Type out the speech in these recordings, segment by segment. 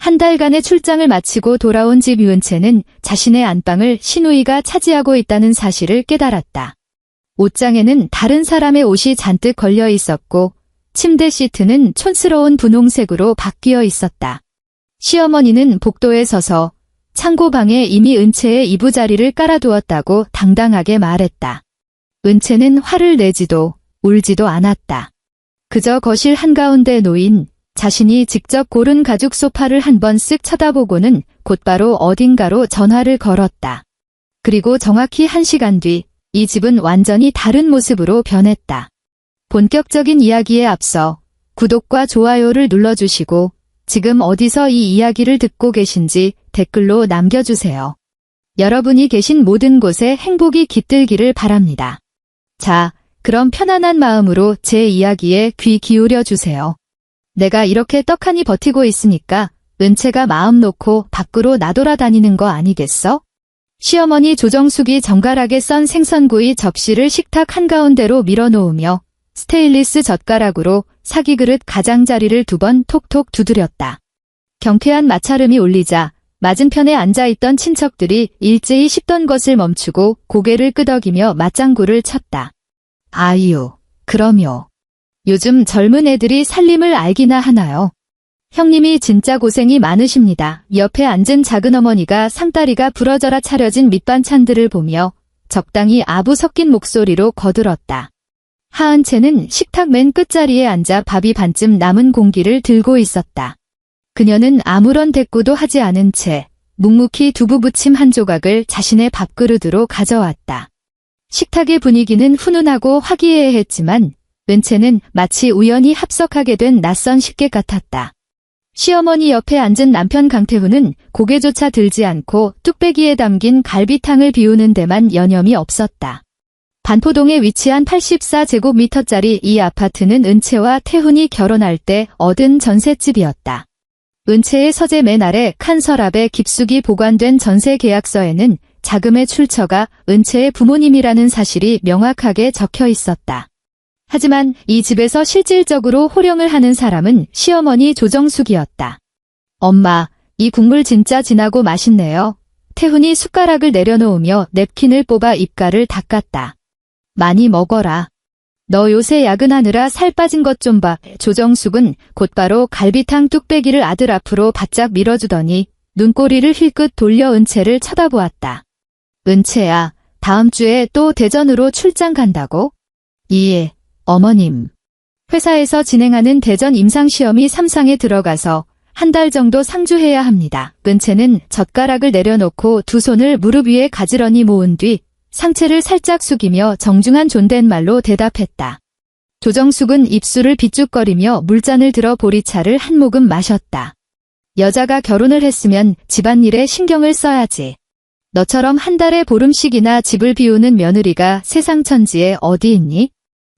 한 달간의 출장을 마치고 돌아온 집 유은채는 자신의 안방을 신우이가 차지하고 있다는 사실을 깨달았다. 옷장에는 다른 사람의 옷이 잔뜩 걸려 있었고 침대 시트는 촌스러운 분홍색으로 바뀌어 있었다. 시어머니는 복도에 서서 창고방에 이미 은채의 이부자리를 깔아두었다고 당당하게 말했다. 은채는 화를 내지도 울지도 않았다. 그저 거실 한가운데 놓인 자신이 직접 고른 가죽 소파를 한번 쓱 쳐다보고는 곧바로 어딘가로 전화를 걸었다. 그리고 정확히 1시간 뒤 이 집은 완전히 다른 모습으로 변했다. 본격적인 이야기에 앞서 구독과 좋아요를 눌러주시고 지금 어디서 이 이야기를 듣고 계신지 댓글로 남겨주세요. 여러분이 계신 모든 곳에 행복이 깃들기를 바랍니다. 자, 그럼 편안한 마음으로 제 이야기에 귀 기울여 주세요. 내가 이렇게 떡하니 버티고 있으니까 은채가 마음 놓고 밖으로 나돌아다니는 거 아니겠어? 시어머니 조정숙이 정갈하게 썬 생선구이 접시를 식탁 한가운데로 밀어놓으며 스테인리스 젓가락으로 사기그릇 가장자리를 2번 톡톡 두드렸다. 경쾌한 마찰음이 울리자 맞은편에 앉아있던 친척들이 일제히 씹던 것을 멈추고 고개를 끄덕이며 맞장구를 쳤다. 아유, 그럼요. 요즘 젊은 애들이 살림을 알기나 하나요? 형님이 진짜 고생이 많으십니다. 옆에 앉은 작은 어머니가 상다리가 부러져라 차려진 밑반찬들을 보며 적당히 아부 섞인 목소리로 거들었다. 하은채는 식탁 맨 끝자리에 앉아 밥이 반쯤 남은 공기를 들고 있었다. 그녀는 아무런 대꾸도 하지 않은 채 묵묵히 두부 부침 한 조각을 자신의 밥그릇으로 가져왔다. 식탁의 분위기는 훈훈하고 화기애애했지만 은채는 마치 우연히 합석하게 된 낯선 식객 같았다. 시어머니 옆에 앉은 남편 강태훈은 고개조차 들지 않고 뚝배기에 담긴 갈비탕을 비우는 데만 여념이 없었다. 반포동에 위치한 84제곱미터짜리 이 아파트는 은채와 태훈이 결혼할 때 얻은 전셋집이었다. 은채의 서재 맨 아래 칸 서랍에 깊숙이 보관된 전세 계약서에는 자금의 출처가 은채의 부모님이라는 사실이 명확하게 적혀 있었다. 하지만 이 집에서 실질적으로 호령을 하는 사람은 시어머니 조정숙이었다. 엄마, 이 국물 진짜 진하고 맛있네요. 태훈이 숟가락을 내려놓으며 냅킨을 뽑아 입가를 닦았다. 많이 먹어라. 너 요새 야근하느라 살 빠진 것 좀 봐. 조정숙은 곧바로 갈비탕 뚝배기를 아들 앞으로 바짝 밀어주더니 눈꼬리를 힐끗 돌려 은채를 쳐다보았다. 은채야, 다음 주에 또 대전으로 출장 간다고? 예, 어머님. 회사에서 진행하는 대전 임상시험이 3상에 들어가서 한 달 정도 상주해야 합니다. 은채는 젓가락을 내려놓고 두 손을 무릎 위에 가지런히 모은 뒤 상체를 살짝 숙이며 정중한 존댓말로 대답했다. 조정숙은 입술을 비쭉거리며 물잔을 들어 보리차를 한 모금 마셨다. 여자가 결혼을 했으면 집안일에 신경을 써야지. 너처럼 한 달에 보름씩이나 집을 비우는 며느리가 세상 천지에 어디 있니?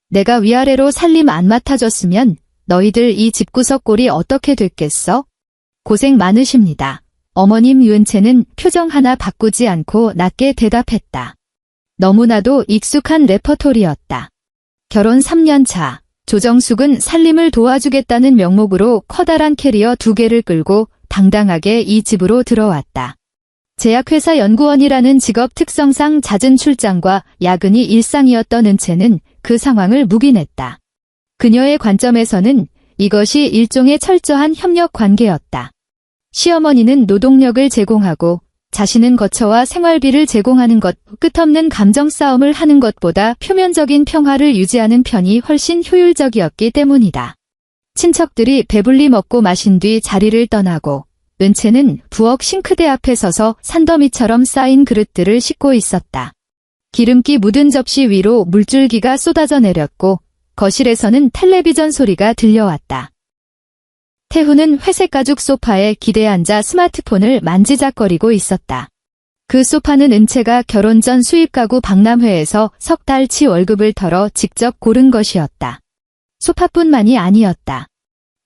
내가 위아래로 살림 안 맡아줬으면 너희들 이 집구석 꼴이 어떻게 됐겠어? 고생 많으십니다. 어머님. 유은채는 표정 하나 바꾸지 않고 낮게 대답했다. 너무나도 익숙한 레퍼토리였다. 결혼 3년 차, 조정숙은 살림을 도와주겠다는 명목으로 커다란 캐리어 2개를 끌고 당당하게 이 집으로 들어왔다. 제약회사 연구원이라는 직업 특성상 잦은 출장과 야근이 일상이었던 은채는 그 상황을 묵인했다. 그녀의 관점에서는 이것이 일종의 철저한 협력 관계였다. 시어머니는 노동력을 제공하고 자신은 거처와 생활비를 제공하는 것, 끝없는 감정 싸움을 하는 것보다 표면적인 평화를 유지하는 편이 훨씬 효율적이었기 때문이다. 친척들이 배불리 먹고 마신 뒤 자리를 떠나고 은채는 부엌 싱크대 앞에 서서 산더미처럼 쌓인 그릇들을 씻고 있었다. 기름기 묻은 접시 위로 물줄기가 쏟아져 내렸고 거실에서는 텔레비전 소리가 들려왔다. 태훈은 회색 가죽 소파에 기대에 앉아 스마트폰을 만지작거리고 있었다. 그 소파는 은채가 결혼 전 수입가구 박람회에서 석 달치 월급을 털어 직접 고른 것이었다. 소파뿐만이 아니었다.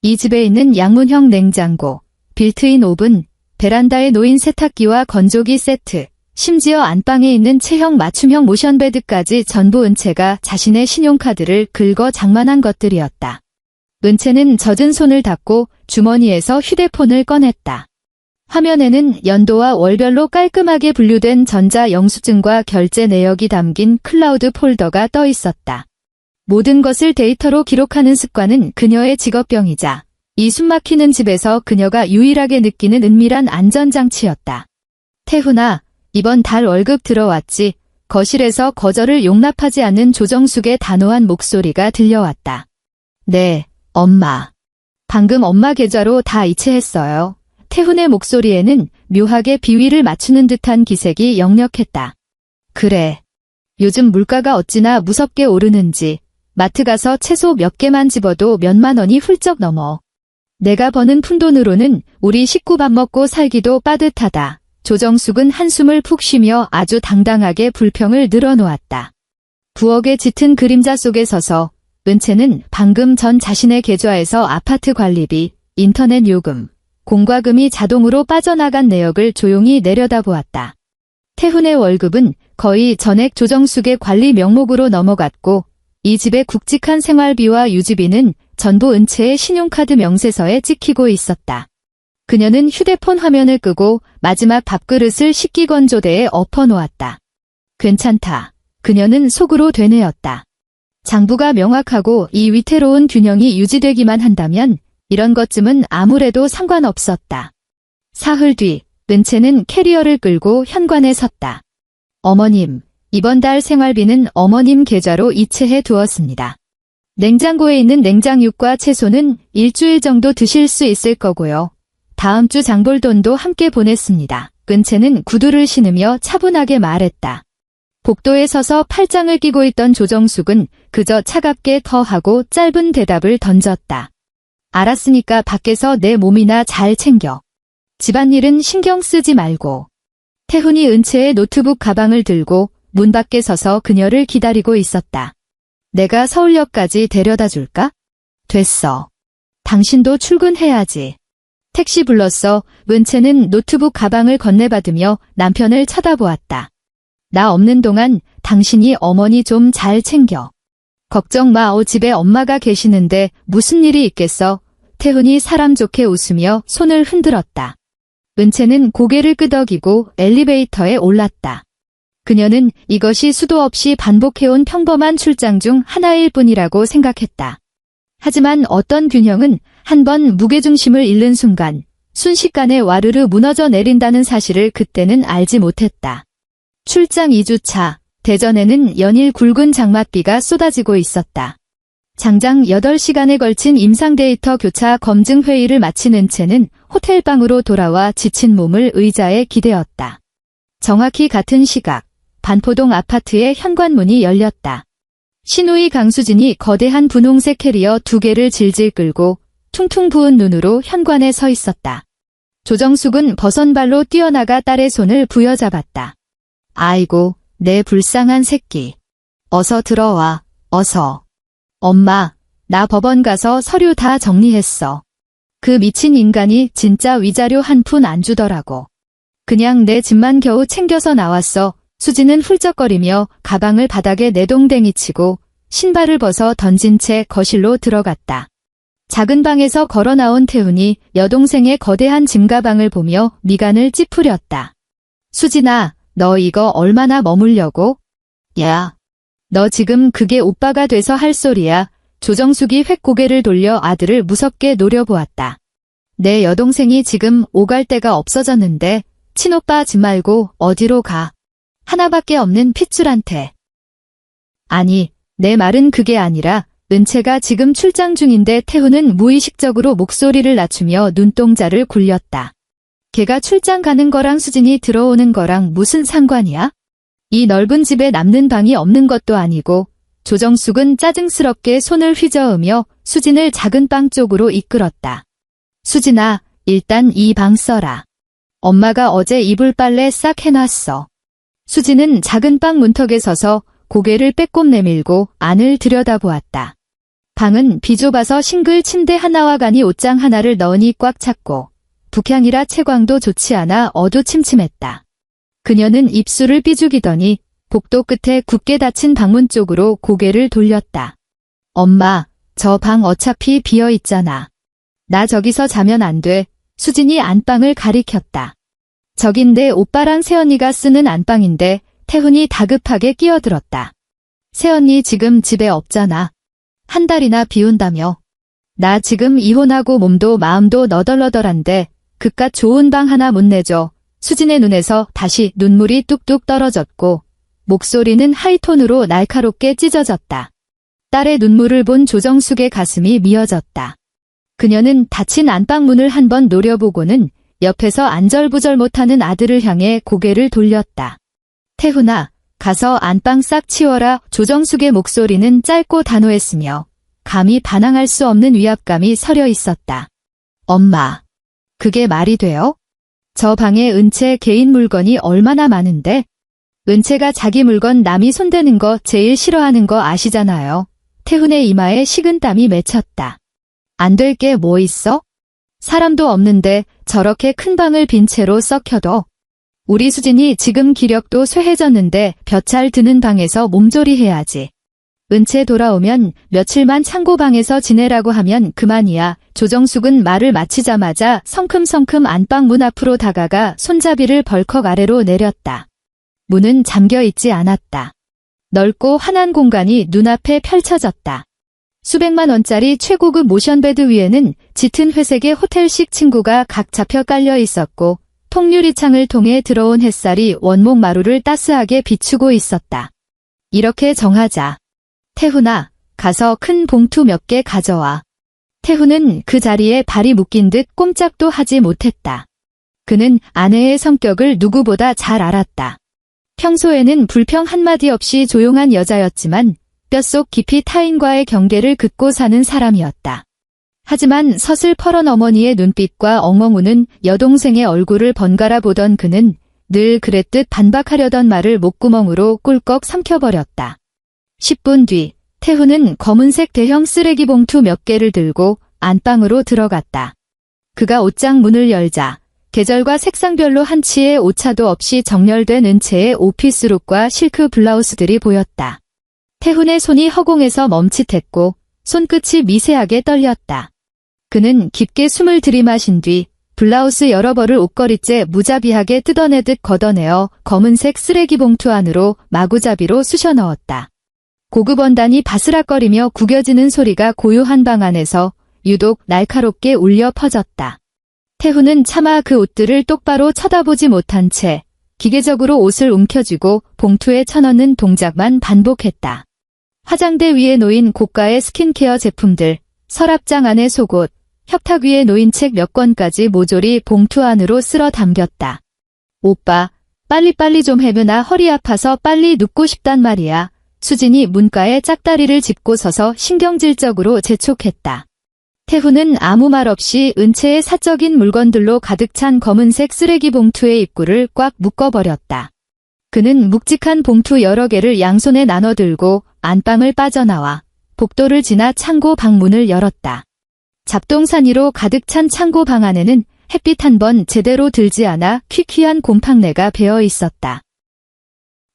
이 집에 있는 양문형 냉장고, 빌트인 오븐, 베란다에 놓인 세탁기와 건조기 세트, 심지어 안방에 있는 체형 맞춤형 모션베드까지 전부 은채가 자신의 신용카드를 긁어 장만한 것들이었다. 은채는 젖은 손을 닦고 주머니에서 휴대폰을 꺼냈다. 화면에는 연도와 월별로 깔끔하게 분류된 전자 영수증과 결제 내역이 담긴 클라우드 폴더가 떠 있었다. 모든 것을 데이터로 기록하는 습관은 그녀의 직업병이자 이 숨막히는 집에서 그녀가 유일하게 느끼는 은밀한 안전장치였다. 태훈아, 이번 달 월급 들어왔지? 거실에서 거절을 용납하지 않는 조정숙의 단호한 목소리가 들려왔다. 네, 엄마. 방금 엄마 계좌로 다 이체했어요. 태훈의 목소리에는 묘하게 비위를 맞추는 듯한 기색이 역력했다. 그래. 요즘 물가가 어찌나 무섭게 오르는지 마트 가서 채소 몇 개만 집어도 몇만 원이 훌쩍 넘어. 내가 버는 푼돈으로는 우리 식구 밥 먹고 살기도 빠듯하다. 조정숙은 한숨을 푹 쉬며 아주 당당하게 불평을 늘어놓았다. 부엌의 짙은 그림자 속에 서서 은채는 방금 전 자신의 계좌에서 아파트 관리비, 인터넷 요금, 공과금이 자동으로 빠져나간 내역을 조용히 내려다보았다. 태훈의 월급은 거의 전액 조정숙의 관리 명목으로 넘어갔고 이 집의 굵직한 생활비와 유지비는 전부 은채의 신용카드 명세서에 찍히고 있었다. 그녀는 휴대폰 화면을 끄고 마지막 밥그릇을 식기건조대에 엎어놓았다. 괜찮다. 그녀는 속으로 되뇌었다. 장부가 명확하고 이 위태로운 균형이 유지되기만 한다면 이런 것쯤은 아무래도 상관없었다. 사흘 뒤 은채는 캐리어를 끌고 현관에 섰다. 어머님, 이번 달 생활비는 어머님 계좌로 이체해 두었습니다. 냉장고에 있는 냉장육과 채소는 일주일 정도 드실 수 있을 거고요. 다음 주 장볼 돈도 함께 보냈습니다. 은채는 구두를 신으며 차분하게 말했다. 복도에 서서 팔짱을 끼고 있던 조정숙은 그저 차갑게 터하고 짧은 대답을 던졌다. 알았으니까 밖에서 내 몸이나 잘 챙겨. 집안일은 신경 쓰지 말고. 태훈이 은채의 노트북 가방을 들고 문 밖에 서서 그녀를 기다리고 있었다. 내가 서울역까지 데려다 줄까? 됐어. 당신도 출근해야지. 택시 불렀어. 은채는 노트북 가방을 건네받으며 남편을 쳐다보았다. 나 없는 동안 당신이 어머니 좀 잘 챙겨. 걱정 마. 집에 엄마가 계시는데 무슨 일이 있겠어. 태훈이 사람 좋게 웃으며 손을 흔들었다. 은채는 고개를 끄덕이고 엘리베이터에 올랐다. 그녀는 이것이 수도 없이 반복해온 평범한 출장 중 하나일 뿐이라고 생각했다. 하지만 어떤 균형은 한번 무게중심을 잃는 순간 순식간에 와르르 무너져 내린다는 사실을 그때는 알지 못했다. 출장 2주차, 대전에는 연일 굵은 장맛비가 쏟아지고 있었다. 장장 8시간에 걸친 임상 데이터 교차 검증 회의를 마친 은채는 호텔방으로 돌아와 지친 몸을 의자에 기대었다. 정확히 같은 시각, 반포동 아파트의 현관문이 열렸다. 신우이 강수진이 거대한 분홍색 캐리어 2개를 질질 끌고 퉁퉁 부은 눈으로 현관에 서 있었다. 조정숙은 버선발로 뛰어나가 딸의 손을 부여잡았다. 아이고, 내 불쌍한 새끼. 어서 들어와, 어서. 엄마, 나 법원 가서 서류 다 정리했어. 그 미친 인간이 진짜 위자료 한 푼 안 주더라고. 그냥 내 집만 겨우 챙겨서 나왔어. 수지는 훌쩍거리며 가방을 바닥에 내동댕이 치고 신발을 벗어 던진 채 거실로 들어갔다. 작은 방에서 걸어 나온 태훈이 여동생의 거대한 짐가방을 보며 미간을 찌푸렸다. 수진아, 너 이거 얼마나 머물려고? 야, 너 지금 그게 오빠가 돼서 할 소리야. 조정숙이 획 고개를 돌려 아들을 무섭게 노려보았다. 내 여동생이 지금 오갈 데가 없어졌는데 친오빠 집 말고 어디로 가. 하나밖에 없는 핏줄한테. 아니, 내 말은 그게 아니라 은채가 지금 출장 중인데. 태훈은 무의식적으로 목소리를 낮추며 눈동자를 굴렸다. 걔가 출장 가는 거랑 수진이 들어오는 거랑 무슨 상관이야? 이 넓은 집에 남는 방이 없는 것도 아니고. 조정숙은 짜증스럽게 손을 휘저으며 수진을 작은 방 쪽으로 이끌었다. 수진아, 일단 이 방 써라. 엄마가 어제 이불 빨래 싹 해놨어. 수진은 작은 방 문턱에 서서 고개를 빼꼼 내밀고 안을 들여다보았다. 방은 비좁아서 싱글 침대 하나와 간이 옷장 하나를 넣으니 꽉 찼고 북향이라 채광도 좋지 않아 어두침침했다. 그녀는 입술을 삐죽이더니 복도 끝에 굳게 닫힌 방문 쪽으로 고개를 돌렸다. 엄마, 저 방 어차피 비어 있잖아. 나 저기서 자면 안 돼. 수진이 안방을 가리켰다. 저긴 내 오빠랑 새언니가 쓰는 안방인데 태훈이 다급하게 끼어들었다. 새언니 지금 집에 없잖아. 한 달이나 비운다며. 나 지금 이혼하고 몸도 마음도 너덜너덜한데 그깟 좋은 방 하나 못 내줘. 수진의 눈에서 다시 눈물이 뚝뚝 떨어졌고 목소리는 하이톤으로 날카롭게 찢어졌다. 딸의 눈물을 본 조정숙의 가슴이 미어졌다. 그녀는 닫힌 안방문을 한번 노려보고는 옆에서 안절부절 못하는 아들을 향해 고개를 돌렸다. 태훈아, 가서 안방 싹 치워라. 조정숙의 목소리는 짧고 단호했으며 감히 반항할 수 없는 위압감이 서려 있었다. 엄마, 그게 말이 돼요? 저 방에 은채 개인 물건이 얼마나 많은데? 은채가 자기 물건 남이 손대는 거 제일 싫어하는 거 아시잖아요. 태훈의 이마에 식은땀이 맺혔다. 안 될 게 뭐 있어? 사람도 없는데 저렇게 큰 방을 빈 채로 썩혀둬. 우리 수진이 지금 기력도 쇠해졌는데 볕잘 드는 방에서 몸조리 해야지. 은채 돌아오면 며칠만 창고방에서 지내라고 하면 그만이야. 조정숙은 말을 마치자마자 성큼성큼 안방 문 앞으로 다가가 손잡이를 벌컥 아래로 내렸다. 문은 잠겨 있지 않았다. 넓고 환한 공간이 눈앞에 펼쳐졌다. 수백만 원짜리 최고급 모션베드 위에는 짙은 회색의 호텔식 침구가 각 잡혀 깔려 있었고 통유리창을 통해 들어온 햇살이 원목 마루를 따스하게 비추고 있었다. 이렇게 정하자. 태훈아, 가서 큰 봉투 몇 개 가져와. 태훈은 그 자리에 발이 묶인 듯 꼼짝도 하지 못했다. 그는 아내의 성격을 누구보다 잘 알았다. 평소에는 불평 한마디 없이 조용한 여자였지만 뼛속 깊이 타인과의 경계를 긋고 사는 사람이었다. 하지만 서슬퍼런 어머니의 눈빛과 엉엉 우는 여동생의 얼굴을 번갈아 보던 그는 늘 그랬듯 반박하려던 말을 목구멍으로 꿀꺽 삼켜버렸다. 10분 뒤 태훈은 검은색 대형 쓰레기 봉투 몇 개를 들고 안방으로 들어갔다. 그가 옷장 문을 열자 계절과 색상별로 한치의 오차도 없이 정렬된 은채의 오피스룩과 실크 블라우스들이 보였다. 태훈의 손이 허공에서 멈칫했고 손끝이 미세하게 떨렸다. 그는 깊게 숨을 들이마신 뒤 블라우스 여러 벌을 옷걸이째 무자비하게 뜯어내듯 걷어내어 검은색 쓰레기 봉투 안으로 마구잡이로 쑤셔 넣었다. 고급 원단이 바스락거리며 구겨지는 소리가 고요한 방 안에서 유독 날카롭게 울려 퍼졌다. 태훈은 차마 그 옷들을 똑바로 쳐다보지 못한 채 기계적으로 옷을 움켜쥐고 봉투에 쳐넣는 동작만 반복했다. 화장대 위에 놓인 고가의 스킨케어 제품들, 서랍장 안의 속옷, 협탁 위에 놓인 책 몇 권까지 모조리 봉투 안으로 쓸어 담겼다. 오빠, 빨리빨리 좀 해면 나 허리 아파서 빨리 눕고 싶단 말이야. 수진이 문가에 짝다리를 짚고 서서 신경질적으로 재촉했다. 태훈은 아무 말 없이 은채의 사적인 물건들로 가득 찬 검은색 쓰레기 봉투의 입구를 꽉 묶어버렸다. 그는 묵직한 봉투 여러 개를 양손에 나눠 들고 안방을 빠져나와 복도를 지나 창고 방문을 열었다. 잡동사니로 가득 찬 창고 방 안에는 햇빛 한 번 제대로 들지 않아 퀴퀴한 곰팡내가 배어 있었다.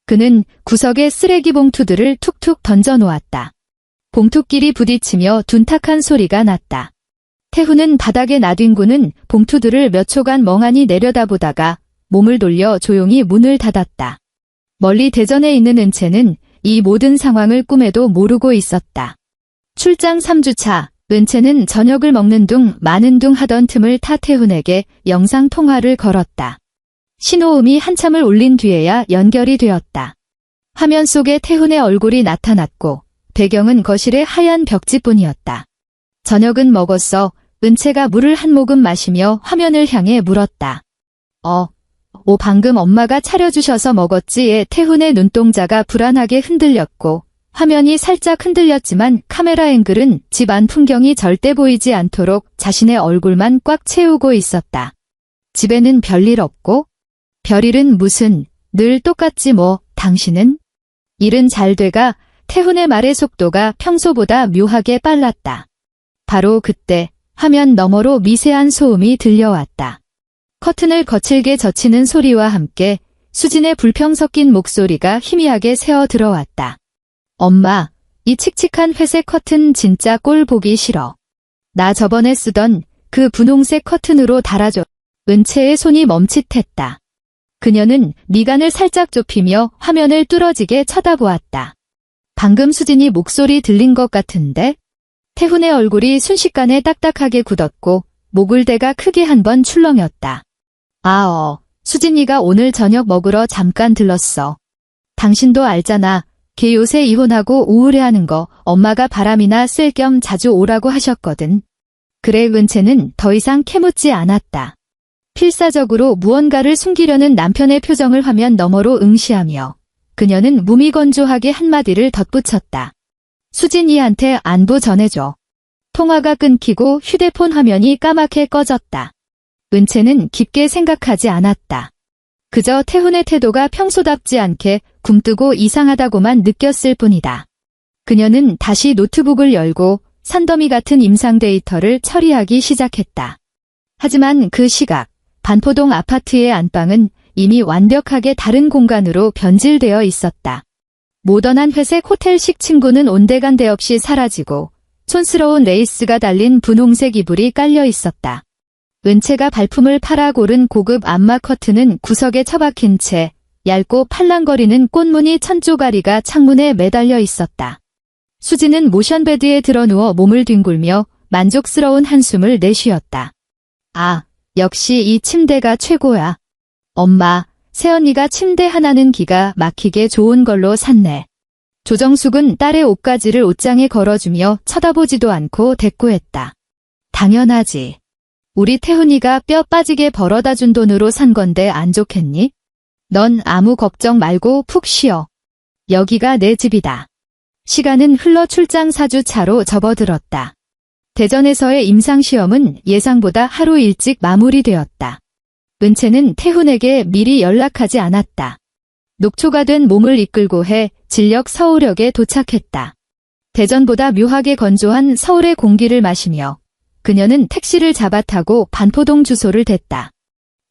그는 구석에 쓰레기 봉투들을 툭툭 던져 놓았다. 봉투끼리 부딪히며 둔탁한 소리가 났다. 태훈은 바닥에 나뒹구는 봉투들을 몇 초간 멍하니 내려다보다가 몸을 돌려 조용히 문을 닫았다. 멀리 대전에 있는 은채는 이 모든 상황을 꿈에도 모르고 있었다. 출장 3주차, 은채는 저녁을 먹는 둥 마는 둥 하던 틈을 타 태훈에게 영상통화를 걸었다. 신호음이 한참을 울린 뒤에야 연결이 되었다. 화면 속에 태훈의 얼굴이 나타났고 배경은 거실의 하얀 벽지뿐이었다. 저녁은 먹었어. 은채가 물을 한 모금 마시며 화면을 향해 물었다. 방금 엄마가 차려주셔서 먹었지. 태훈의 눈동자가 불안하게 흔들렸고 화면이 살짝 흔들렸지만 카메라 앵글은 집 안 풍경이 절대 보이지 않도록 자신의 얼굴만 꽉 채우고 있었다. 집에는 별일 없고? 별일은 무슨, 늘 똑같지 뭐. 당신은? 일은 잘 돼가. 태훈의 말의 속도가 평소보다 묘하게 빨랐다. 바로 그때 화면 너머로 미세한 소음이 들려왔다. 커튼을 거칠게 젖히는 소리와 함께 수진의 불평 섞인 목소리가 희미하게 새어 들어왔다. 엄마, 이 칙칙한 회색 커튼 진짜 꼴 보기 싫어. 나 저번에 쓰던 그 분홍색 커튼으로 달아줘. 은채의 손이 멈칫했다. 그녀는 미간을 살짝 좁히며 화면을 뚫어지게 쳐다보았다. 방금 수진이 목소리 들린 것 같은데? 태훈의 얼굴이 순식간에 딱딱하게 굳었고 목을 대가 크게 한 번 출렁였다. 수진이가 오늘 저녁 먹으러 잠깐 들렀어. 당신도 알잖아. 걔 요새 이혼하고 우울해하는 거 엄마가 바람이나 쐴 겸 자주 오라고 하셨거든. 그래 은채는 더 이상 캐묻지 않았다. 필사적으로 무언가를 숨기려는 남편의 표정을 화면 너머로 응시하며 그녀는 무미건조하게 한마디를 덧붙였다. 수진이한테 안부 전해줘. 통화가 끊기고 휴대폰 화면이 까맣게 꺼졌다. 은채는 깊게 생각하지 않았다. 그저 태훈의 태도가 평소답지 않게 굼뜨고 이상하다고만 느꼈을 뿐이다. 그녀는 다시 노트북을 열고 산더미 같은 임상 데이터를 처리하기 시작했다. 하지만 그 시각, 반포동 아파트의 안방은 이미 완벽하게 다른 공간으로 변질되어 있었다. 모던한 회색 호텔식 침구는 온데간데 없이 사라지고 촌스러운 레이스가 달린 분홍색 이불이 깔려 있었다. 은채가 발품을 팔아 고른 고급 안마 커튼은 구석에 처박힌 채 얇고 팔랑거리는 꽃무늬 천조가리가 창문에 매달려 있었다. 수지는 모션베드에 드러누워 몸을 뒹굴며 만족스러운 한숨을 내쉬었다. 역시 이 침대가 최고야. 엄마, 새언니가 침대 하나는 기가 막히게 좋은 걸로 샀네. 조정숙은 딸의 옷가지를 옷장에 걸어주며 쳐다보지도 않고 대꾸했다. 당연하지. 우리 태훈이가 뼈 빠지게 벌어다 준 돈으로 산 건데 안 좋겠니? 넌 아무 걱정 말고 푹 쉬어. 여기가 내 집이다. 시간은 흘러 출장 4주차로 접어들었다. 대전에서의 임상시험은 예상보다 하루 일찍 마무리되었다. 은채는 태훈에게 미리 연락하지 않았다. 녹초가 된 몸을 이끌고 해 진력 서울역에 도착했다. 대전보다 묘하게 건조한 서울의 공기를 마시며 그녀는 택시를 잡아 타고 반포동 주소를 댔다.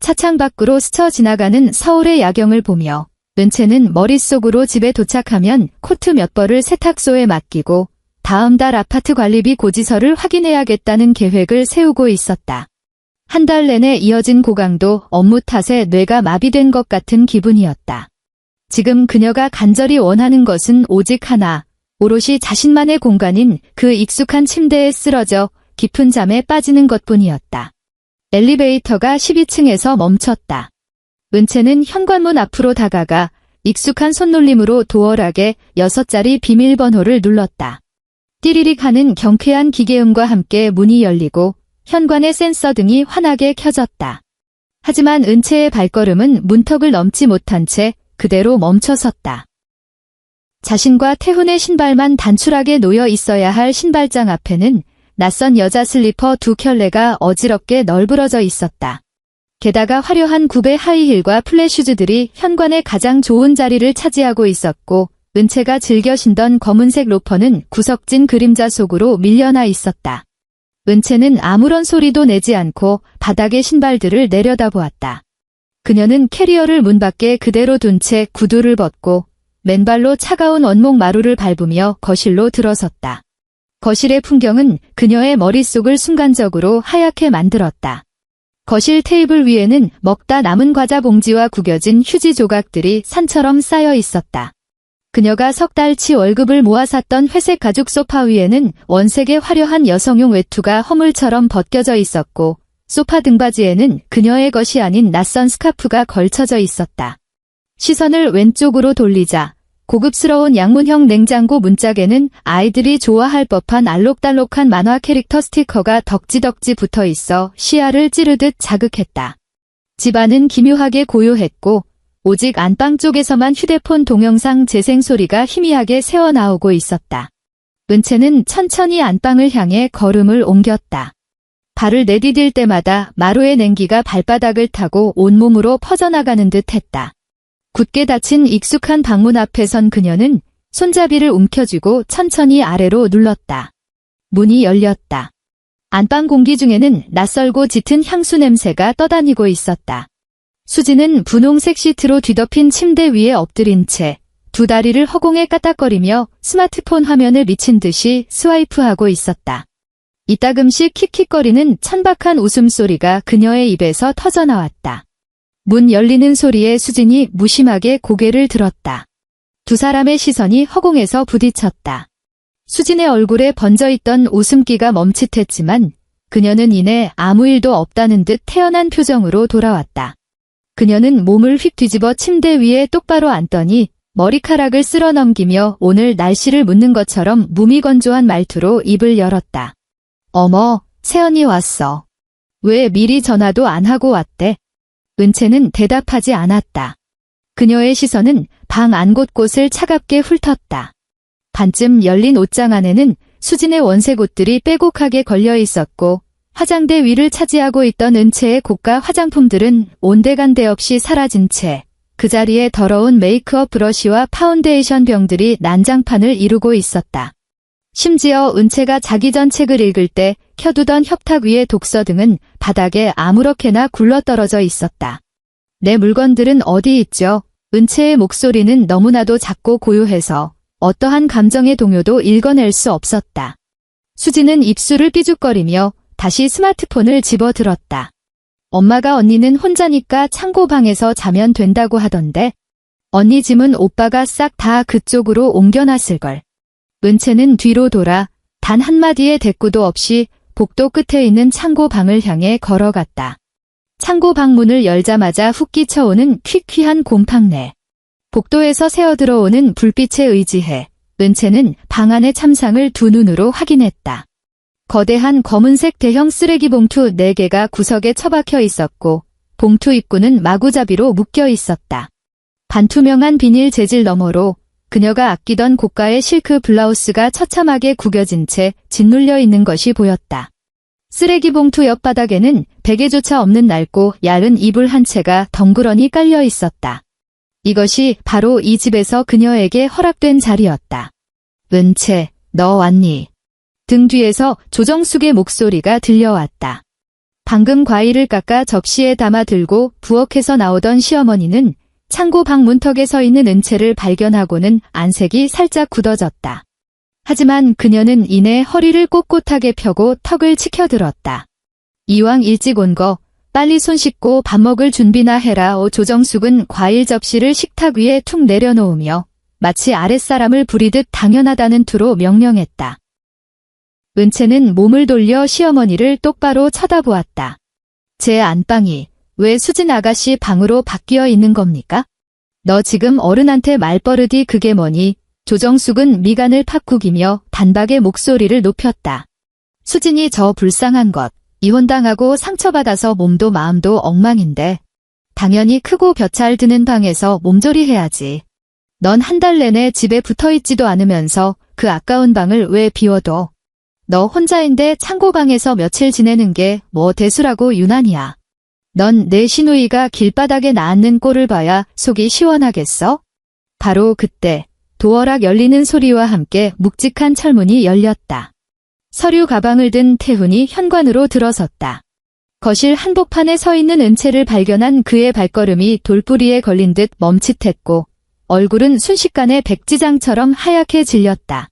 차창 밖으로 스쳐 지나가는 서울의 야경을 보며 은채는 머릿속으로 집에 도착하면 코트 몇 벌을 세탁소에 맡기고 다음 달 아파트 관리비 고지서를 확인해야겠다는 계획을 세우고 있었다. 한 달 내내 이어진 고강도 업무 탓에 뇌가 마비된 것 같은 기분이었다. 지금 그녀가 간절히 원하는 것은 오직 하나, 오롯이 자신만의 공간인 그 익숙한 침대에 쓰러져 깊은 잠에 빠지는 것뿐이었다. 엘리베이터가 12층에서 멈췄다. 은채는 현관문 앞으로 다가가 익숙한 손놀림으로 도어락에 6자리 비밀번호를 눌렀다. 띠리릭 하는 경쾌한 기계음과 함께 문이 열리고 현관의 센서 등이 환하게 켜졌다. 하지만 은채의 발걸음은 문턱을 넘지 못한 채 그대로 멈춰섰다. 자신과 태훈의 신발만 단출하게 놓여 있어야 할 신발장 앞에는 낯선 여자 슬리퍼 2켤레가 어지럽게 널브러져 있었다. 게다가 화려한 굽의 하이힐과 플랫슈즈들이 현관의 가장 좋은 자리를 차지하고 있었고 은채가 즐겨 신던 검은색 로퍼는 구석진 그림자 속으로 밀려나 있었다. 은채는 아무런 소리도 내지 않고 바닥의 신발들을 내려다보았다. 그녀는 캐리어를 문 밖에 그대로 둔 채 구두를 벗고 맨발로 차가운 원목 마루를 밟으며 거실로 들어섰다. 거실의 풍경은 그녀의 머릿속을 순간적으로 하얗게 만들었다. 거실 테이블 위에는 먹다 남은 과자 봉지와 구겨진 휴지 조각들이 산처럼 쌓여 있었다. 그녀가 석 달치 월급을 모아 샀던 회색 가죽 소파 위에는 원색의 화려한 여성용 외투가 허물처럼 벗겨져 있었고 소파 등받이에는 그녀의 것이 아닌 낯선 스카프가 걸쳐져 있었다. 시선을 왼쪽으로 돌리자 고급스러운 양문형 냉장고 문짝에는 아이들이 좋아할 법한 알록달록한 만화 캐릭터 스티커가 덕지덕지 붙어 있어 시야를 찌르듯 자극했다. 집안은 기묘하게 고요했고 오직 안방 쪽에서만 휴대폰 동영상 재생 소리가 희미하게 새어나오고 있었다. 은채는 천천히 안방을 향해 걸음을 옮겼다. 발을 내디딜 때마다 마루의 냉기가 발바닥을 타고 온몸으로 퍼져나가는 듯 했다. 굳게 닫힌 익숙한 방문 앞에 선 그녀는 손잡이를 움켜쥐고 천천히 아래로 눌렀다. 문이 열렸다. 안방 공기 중에는 낯설고 짙은 향수 냄새가 떠다니고 있었다. 수지는 분홍색 시트로 뒤덮인 침대 위에 엎드린 채 두 다리를 허공에 까딱거리며 스마트폰 화면을 미친 듯이 스와이프하고 있었다. 이따금씩 킥킥거리는 천박한 웃음소리가 그녀의 입에서 터져나왔다. 문 열리는 소리에 수진이 무심하게 고개를 들었다. 두 사람의 시선이 허공에서 부딪혔다. 수진의 얼굴에 번져있던 웃음기가 멈칫했지만 그녀는 이내 아무 일도 없다는 듯 태연한 표정으로 돌아왔다. 그녀는 몸을 휙 뒤집어 침대 위에 똑바로 앉더니 머리카락을 쓸어 넘기며 오늘 날씨를 묻는 것처럼 무미건조한 말투로 입을 열었다. 어머, 세연이 왔어. 왜 미리 전화도 안 하고 왔대? 은채는 대답하지 않았다. 그녀의 시선은 방 안 곳곳을 차갑게 훑었다. 반쯤 열린 옷장 안에는 수진의 원색 옷들이 빼곡하게 걸려 있었고 화장대 위를 차지하고 있던 은채의 고가 화장품들은 온데간데 없이 사라진 채 그 자리에 더러운 메이크업 브러쉬와 파운데이션 병들이 난장판을 이루고 있었다. 심지어 은채가 자기 전 책을 읽을 때 켜두던 협탁 위의 독서 등은 바닥에 아무렇게나 굴러떨어져 있었다. 내 물건들은 어디 있죠? 은채의 목소리는 너무나도 작고 고요해서 어떠한 감정의 동요도 읽어낼 수 없었다. 수지는 입술을 삐죽거리며 다시 스마트폰을 집어들었다. 엄마가 언니는 혼자니까 창고방에서 자면 된다고 하던데 언니 짐은 오빠가 싹 다 그쪽으로 옮겨놨을걸. 은채는 뒤로 돌아 단 한마디의 대꾸도 없이 복도 끝에 있는 창고방을 향해 걸어갔다. 창고방 문을 열자마자 훅 끼쳐오는 퀴퀴한 곰팡내. 복도에서 새어들어오는 불빛에 의지해 은채는 방 안의 참상을 두 눈으로 확인했다. 거대한 검은색 대형 쓰레기 봉투 4개가 구석에 처박혀 있었고 봉투 입구는 마구잡이로 묶여 있었다. 반투명한 비닐 재질 너머로 그녀가 아끼던 고가의 실크 블라우스가 처참하게 구겨진 채 짓눌려 있는 것이 보였다. 쓰레기 봉투 옆바닥에는 베개조차 없는 낡고 얇은 이불 한 채가 덩그러니 깔려 있었다. 이것이 바로 이 집에서 그녀에게 허락된 자리였다. 은채, 너 왔니? 등 뒤에서 조정숙의 목소리가 들려왔다. 방금 과일을 깎아 접시에 담아 들고 부엌에서 나오던 시어머니는 창고 방 문턱에 서 있는 은채를 발견하고는 안색이 살짝 굳어졌다. 하지만 그녀는 이내 허리를 꼿꼿하게 펴고 턱을 치켜들었다. 이왕 일찍 온 거 빨리 손 씻고 밥 먹을 준비나 해라. 조정숙은 과일 접시를 식탁 위에 툭 내려놓으며 마치 아랫사람을 부리듯 당연하다는 투로 명령했다. 은채는 몸을 돌려 시어머니를 똑바로 쳐다보았다. 제 안방이 왜 수진 아가씨 방으로 바뀌어 있는 겁니까? 너 지금 어른한테 말버릇이 그게 뭐니? 조정숙은 미간을 팍 구기며 단박에 목소리를 높였다. 수진이 저 불쌍한 것, 이혼당하고 상처받아서 몸도 마음도 엉망인데 당연히 크고 벼잘 드는 방에서 몸조리 해야지. 넌 한 달 내내 집에 붙어있지도 않으면서 그 아까운 방을 왜 비워둬? 너 혼자인데 창고방에서 며칠 지내는 게 뭐 대수라고 유난이야. 넌 내 시누이가 길바닥에 나앉는 꼴을 봐야 속이 시원하겠어? 바로 그때 도어락 열리는 소리와 함께 묵직한 철문이 열렸다. 서류 가방을 든 태훈이 현관으로 들어섰다. 거실 한복판에 서 있는 은채를 발견한 그의 발걸음이 돌부리에 걸린 듯 멈칫했고 얼굴은 순식간에 백지장처럼 하얗게 질렸다.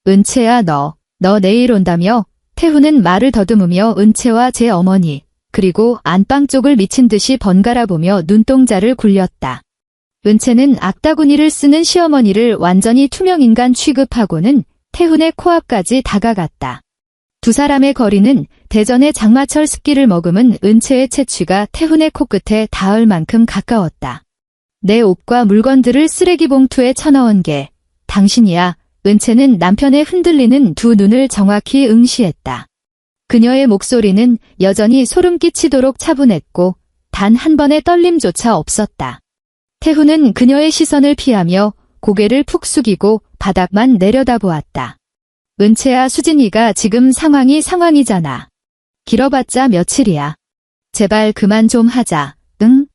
은채야 너 내일 온다며? 태훈은 말을 더듬으며 은채와 제 어머니 그리고 안방 쪽을 미친 듯이 번갈아 보며 눈동자를 굴렸다. 은채는 악다구니를 쓰는 시어머니를 완전히 투명인간 취급하고는 태훈의 코앞까지 다가갔다. 두 사람의 거리는 대전의 장마철 습기를 머금은 은채의 채취가 태훈의 코끝에 닿을 만큼 가까웠다. 내 옷과 물건들을 쓰레기 봉투에 쳐넣은 게 당신이야. 은채는 남편의 흔들리는 두 눈을 정확히 응시했다. 그녀의 목소리는 여전히 소름 끼치도록 차분했고 단 한 번의 떨림조차 없었다. 태훈은 그녀의 시선을 피하며 고개를 푹 숙이고 바닥만 내려다보았다. 은채야 수진이가 지금 상황이잖아. 길어봤자 며칠이야. 제발 그만 좀 하자. 응?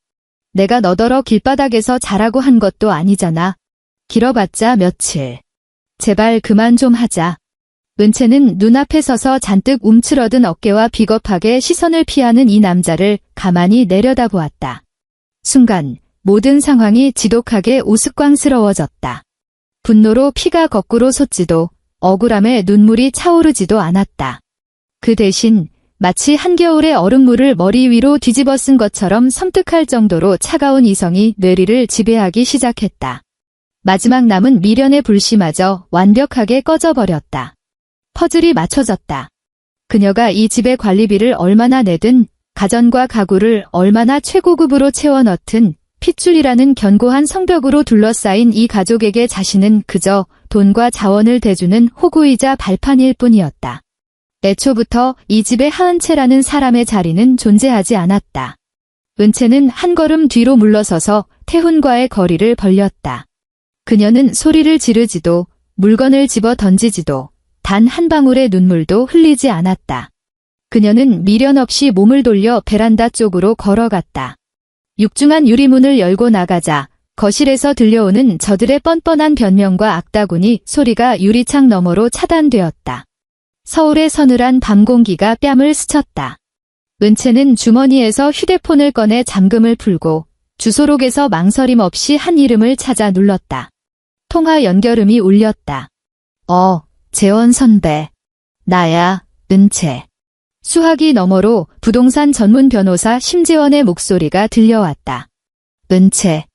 내가 너더러 길바닥에서 자라고 한 것도 아니잖아. 길어봤자 며칠. 제발 그만 좀 하자. 은채는 눈앞에 서서 잔뜩 움츠러든 어깨와 비겁하게 시선을 피하는 이 남자를 가만히 내려다보았다. 순간 모든 상황이 지독하게 우스꽝스러워졌다. 분노로 피가 거꾸로 솟지도 억울함에 눈물이 차오르지도 않았다. 그 대신 마치 한겨울의 얼음물을 머리 위로 뒤집어 쓴 것처럼 섬뜩할 정도로 차가운 이성이 뇌리를 지배하기 시작했다. 마지막 남은 미련의 불씨마저 완벽하게 꺼져버렸다. 퍼즐이 맞춰졌다. 그녀가 이 집의 관리비를 얼마나 내든 가전과 가구를 얼마나 최고급으로 채워 넣든 핏줄이라는 견고한 성벽으로 둘러싸인 이 가족에게 자신은 그저 돈과 자원을 대주는 호구이자 발판일 뿐이었다. 애초부터 이 집의 하은채라는 사람의 자리는 존재하지 않았다. 은채는 한 걸음 뒤로 물러서서 태훈과의 거리를 벌렸다. 그녀는 소리를 지르지도 물건을 집어 던지지도 단 한 방울의 눈물도 흘리지 않았다. 그녀는 미련 없이 몸을 돌려 베란다 쪽으로 걸어갔다. 육중한 유리문을 열고 나가자 거실에서 들려오는 저들의 뻔뻔한 변명과 악다구니 소리가 유리창 너머로 차단되었다. 서울의 서늘한 밤 공기가 뺨을 스쳤다. 은채는 주머니에서 휴대폰을 꺼내 잠금을 풀고 주소록에서 망설임 없이 한 이름을 찾아 눌렀다. 통화 연결음이 울렸다. 재원 선배. 나야, 은채. 수화기 너머로 부동산 전문 변호사 심재원의 목소리가 들려왔다. 은채.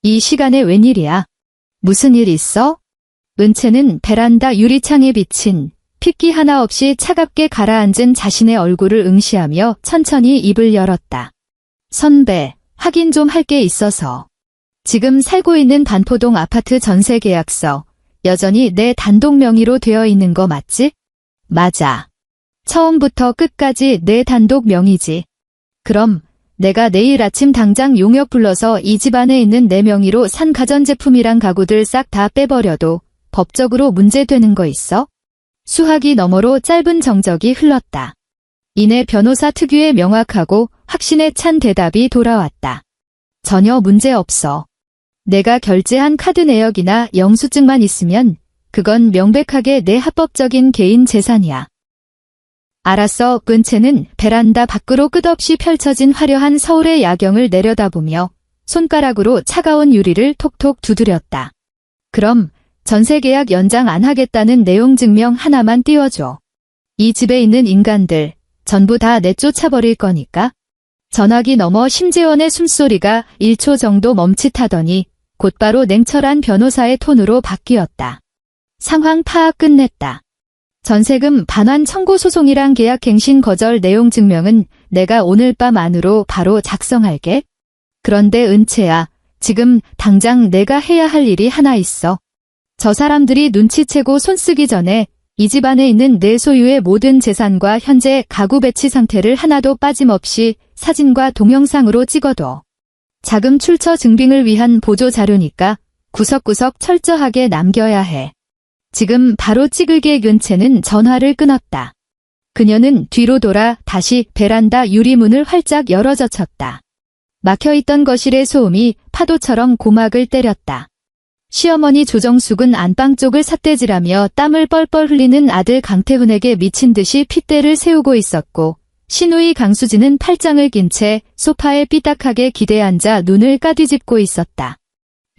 이 시간에 웬일이야? 무슨 일 있어? 은채는 베란다 유리창에 비친 핏기 하나 없이 차갑게 가라앉은 자신의 얼굴을 응시하며 천천히 입을 열었다. 선배, 확인 좀 할 게 있어서. 지금 살고 있는 반포동 아파트 전세 계약서, 여전히 내 단독 명의로 되어 있는 거 맞지? 맞아. 처음부터 끝까지 내 단독 명의지. 그럼 내가 내일 아침 당장 용역 불러서 이 집 안에 있는 내 명의로 산 가전제품이랑 가구들 싹 다 빼버려도 법적으로 문제되는 거 있어? 수화기 너머로 짧은 정적이 흘렀다. 이내 변호사 특유의 명확하고 확신에 찬 대답이 돌아왔다. 전혀 문제 없어. 내가 결제한 카드 내역이나 영수증만 있으면 그건 명백하게 내 합법적인 개인 재산이야. 알았어. 은채는 베란다 밖으로 끝없이 펼쳐진 화려한 서울의 야경을 내려다보며 손가락으로 차가운 유리를 톡톡 두드렸다. 그럼 전세 계약 연장 안 하겠다는 내용 증명 하나만 띄워줘. 이 집에 있는 인간들 전부 다 내쫓아버릴 거니까. 전화기 너머 심재원의 숨소리가 1초 정도 멈칫하더니 곧바로 냉철한 변호사의 톤으로 바뀌었다. 상황 파악 끝냈다. 전세금 반환 청구 소송이랑 계약갱신 거절 내용 증명은 내가 오늘 밤 안으로 바로 작성할게. 그런데 은채야, 지금 당장 내가 해야 할 일이 하나 있어. 저 사람들이 눈치채고 손쓰기 전에 이 집 안에 있는 내 소유의 모든 재산과 현재 가구 배치 상태를 하나도 빠짐없이 사진과 동영상으로 찍어둬. 자금 출처 증빙을 위한 보조 자료니까 구석구석 철저하게 남겨야 해. 지금 바로 찍을게. 은채는 전화를 끊었다. 그녀는 뒤로 돌아 다시 베란다 유리문을 활짝 열어젖혔다. 막혀있던 거실의 소음이 파도처럼 고막을 때렸다. 시어머니 조정숙은 안방 쪽을 삿대질하며 땀을 뻘뻘 흘리는 아들 강태훈에게 미친 듯이 핏대를 세우고 있었고 시누이 강수진은 팔짱을 낀 채 소파에 삐딱하게 기대앉아 눈을 까뒤집고 있었다.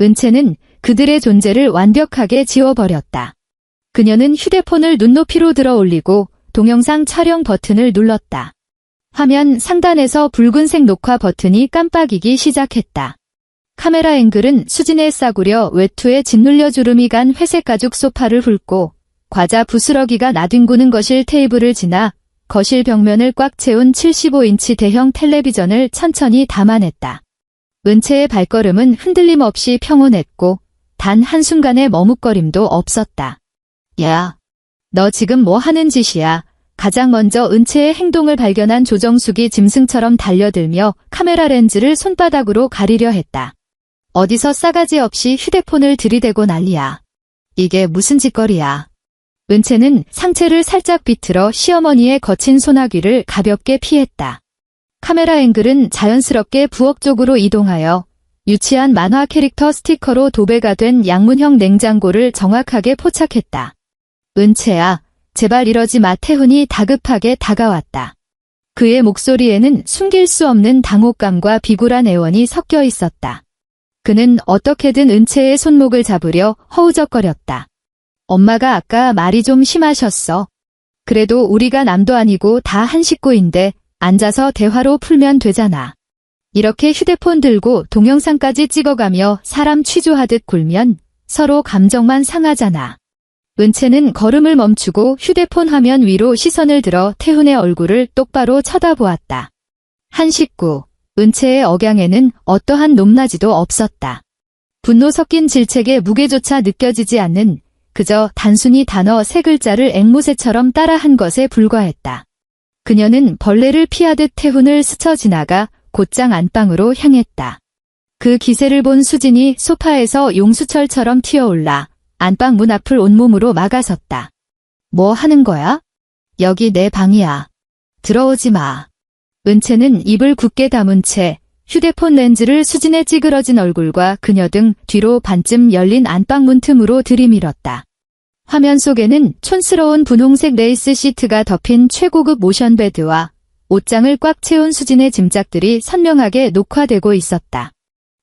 은채는 그들의 존재를 완벽하게 지워버렸다. 그녀는 휴대폰을 눈높이로 들어 올리고 동영상 촬영 버튼을 눌렀다. 화면 상단에서 붉은색 녹화 버튼이 깜빡이기 시작했다. 카메라 앵글은 수진의 싸구려 외투에 짓눌려 주름이 간 회색 가죽 소파를 훑고 과자 부스러기가 나뒹구는 거실 테이블을 지나 거실 벽면을 꽉 채운 75인치 대형 텔레비전을 천천히 담아냈다. 은채의 발걸음은 흔들림 없이 평온했고 단 한순간의 머뭇거림도 없었다. 야, 너 지금 뭐 하는 짓이야? 가장 먼저 은채의 행동을 발견한 조정숙이 짐승처럼 달려들며 카메라 렌즈를 손바닥으로 가리려 했다. 어디서 싸가지 없이 휴대폰을 들이대고 난리야. 이게 무슨 짓거리야. 은채는 상체를 살짝 비틀어 시어머니의 거친 소나귀를 가볍게 피했다. 카메라 앵글은 자연스럽게 부엌 쪽으로 이동하여 유치한 만화 캐릭터 스티커로 도배가 된 양문형 냉장고를 정확하게 포착했다. 은채야, 제발 이러지 마. 태훈이 다급하게 다가왔다. 그의 목소리에는 숨길 수 없는 당혹감과 비굴한 애원이 섞여 있었다. 그는 어떻게든 은채의 손목을 잡으려 허우적거렸다. 엄마가 아까 말이 좀 심하셨어. 그래도 우리가 남도 아니고 다 한 식구인데 앉아서 대화로 풀면 되잖아. 이렇게 휴대폰 들고 동영상까지 찍어가며 사람 취조하듯 굴면 서로 감정만 상하잖아. 은채는 걸음을 멈추고 휴대폰 화면 위로 시선을 들어 태훈의 얼굴을 똑바로 쳐다보았다. 한 식구, 은채의 억양에는 어떠한 높낮이도 없었다. 분노 섞인 질책의 무게조차 느껴지지 않는 그저 단순히 단어 세 글자를 앵무새처럼 따라한 것에 불과했다. 그녀는 벌레를 피하듯 태훈을 스쳐 지나가 곧장 안방으로 향했다. 그 기세를 본 수진이 소파에서 용수철처럼 튀어올라 안방 문 앞을 온몸으로 막아섰다. 뭐 하는 거야? 여기 내 방이야. 들어오지 마. 은채는 입을 굳게 다문 채 휴대폰 렌즈를 수진의 찌그러진 얼굴과 그녀 등 뒤로 반쯤 열린 안방 문 틈으로 들이밀었다. 화면 속에는 촌스러운 분홍색 레이스 시트가 덮인 최고급 모션 베드와 옷장을 꽉 채운 수진의 짐짝들이 선명하게 녹화되고 있었다.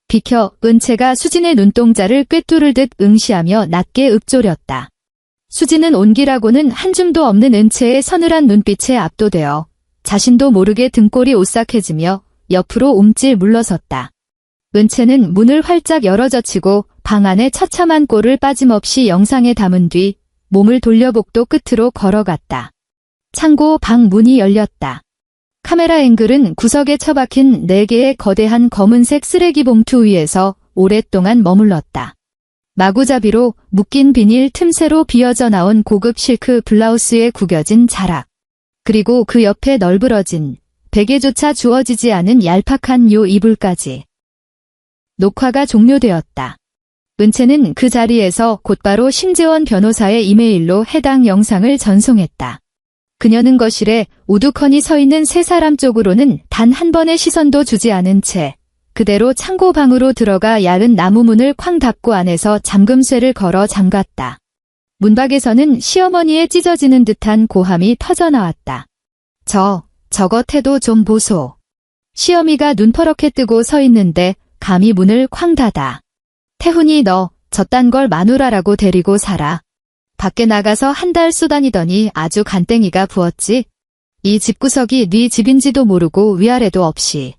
비켜, 은채가 수진의 눈동자를 꿰뚫을 듯 응시하며 낮게 읊조렸다. 수진은 온기라고는 한 줌도 없는 은채의 서늘한 눈빛에 압도되어 자신도 모르게 등골이 오싹해지며 옆으로 움찔 물러섰다. 은채는 문을 활짝 열어젖히고 방 안의 처참한 꼴을 빠짐없이 영상에 담은 뒤 몸을 돌려 복도 끝으로 걸어갔다. 창고 방 문이 열렸다. 카메라 앵글은 구석에 처박힌 4개의 거대한 검은색 쓰레기 봉투 위에서 오랫동안 머물렀다. 마구잡이로 묶인 비닐 틈새로 비어져 나온 고급 실크 블라우스에 구겨진 자락. 그리고 그 옆에 널브러진 베개조차 주어지지 않은 얄팍한 요 이불까지. 녹화가 종료되었다. 은채는 그 자리에서 곧바로 심재원 변호사의 이메일로 해당 영상을 전송했다. 그녀는 거실에 우두커니 서 있는 세 사람 쪽으로는 단 한 번의 시선도 주지 않은 채 그대로 창고 방으로 들어가 얇은 나무 문을 쾅 닫고 안에서 잠금쇠를 걸어 잠갔다. 문밖에서는 시어머니의 찢어지는 듯한 고함이 터져나왔다. 저거 태도 좀 보소. 시어미가 눈퍼렇게 뜨고 서 있는데 감히 문을 쾅 닫아. 태훈이 너 저딴 걸 마누라라고 데리고 살아. 밖에 나가서 한 달 쏘다니더니 아주 간땡이가 부었지. 이 집구석이 네 집인지도 모르고 위아래도 없이.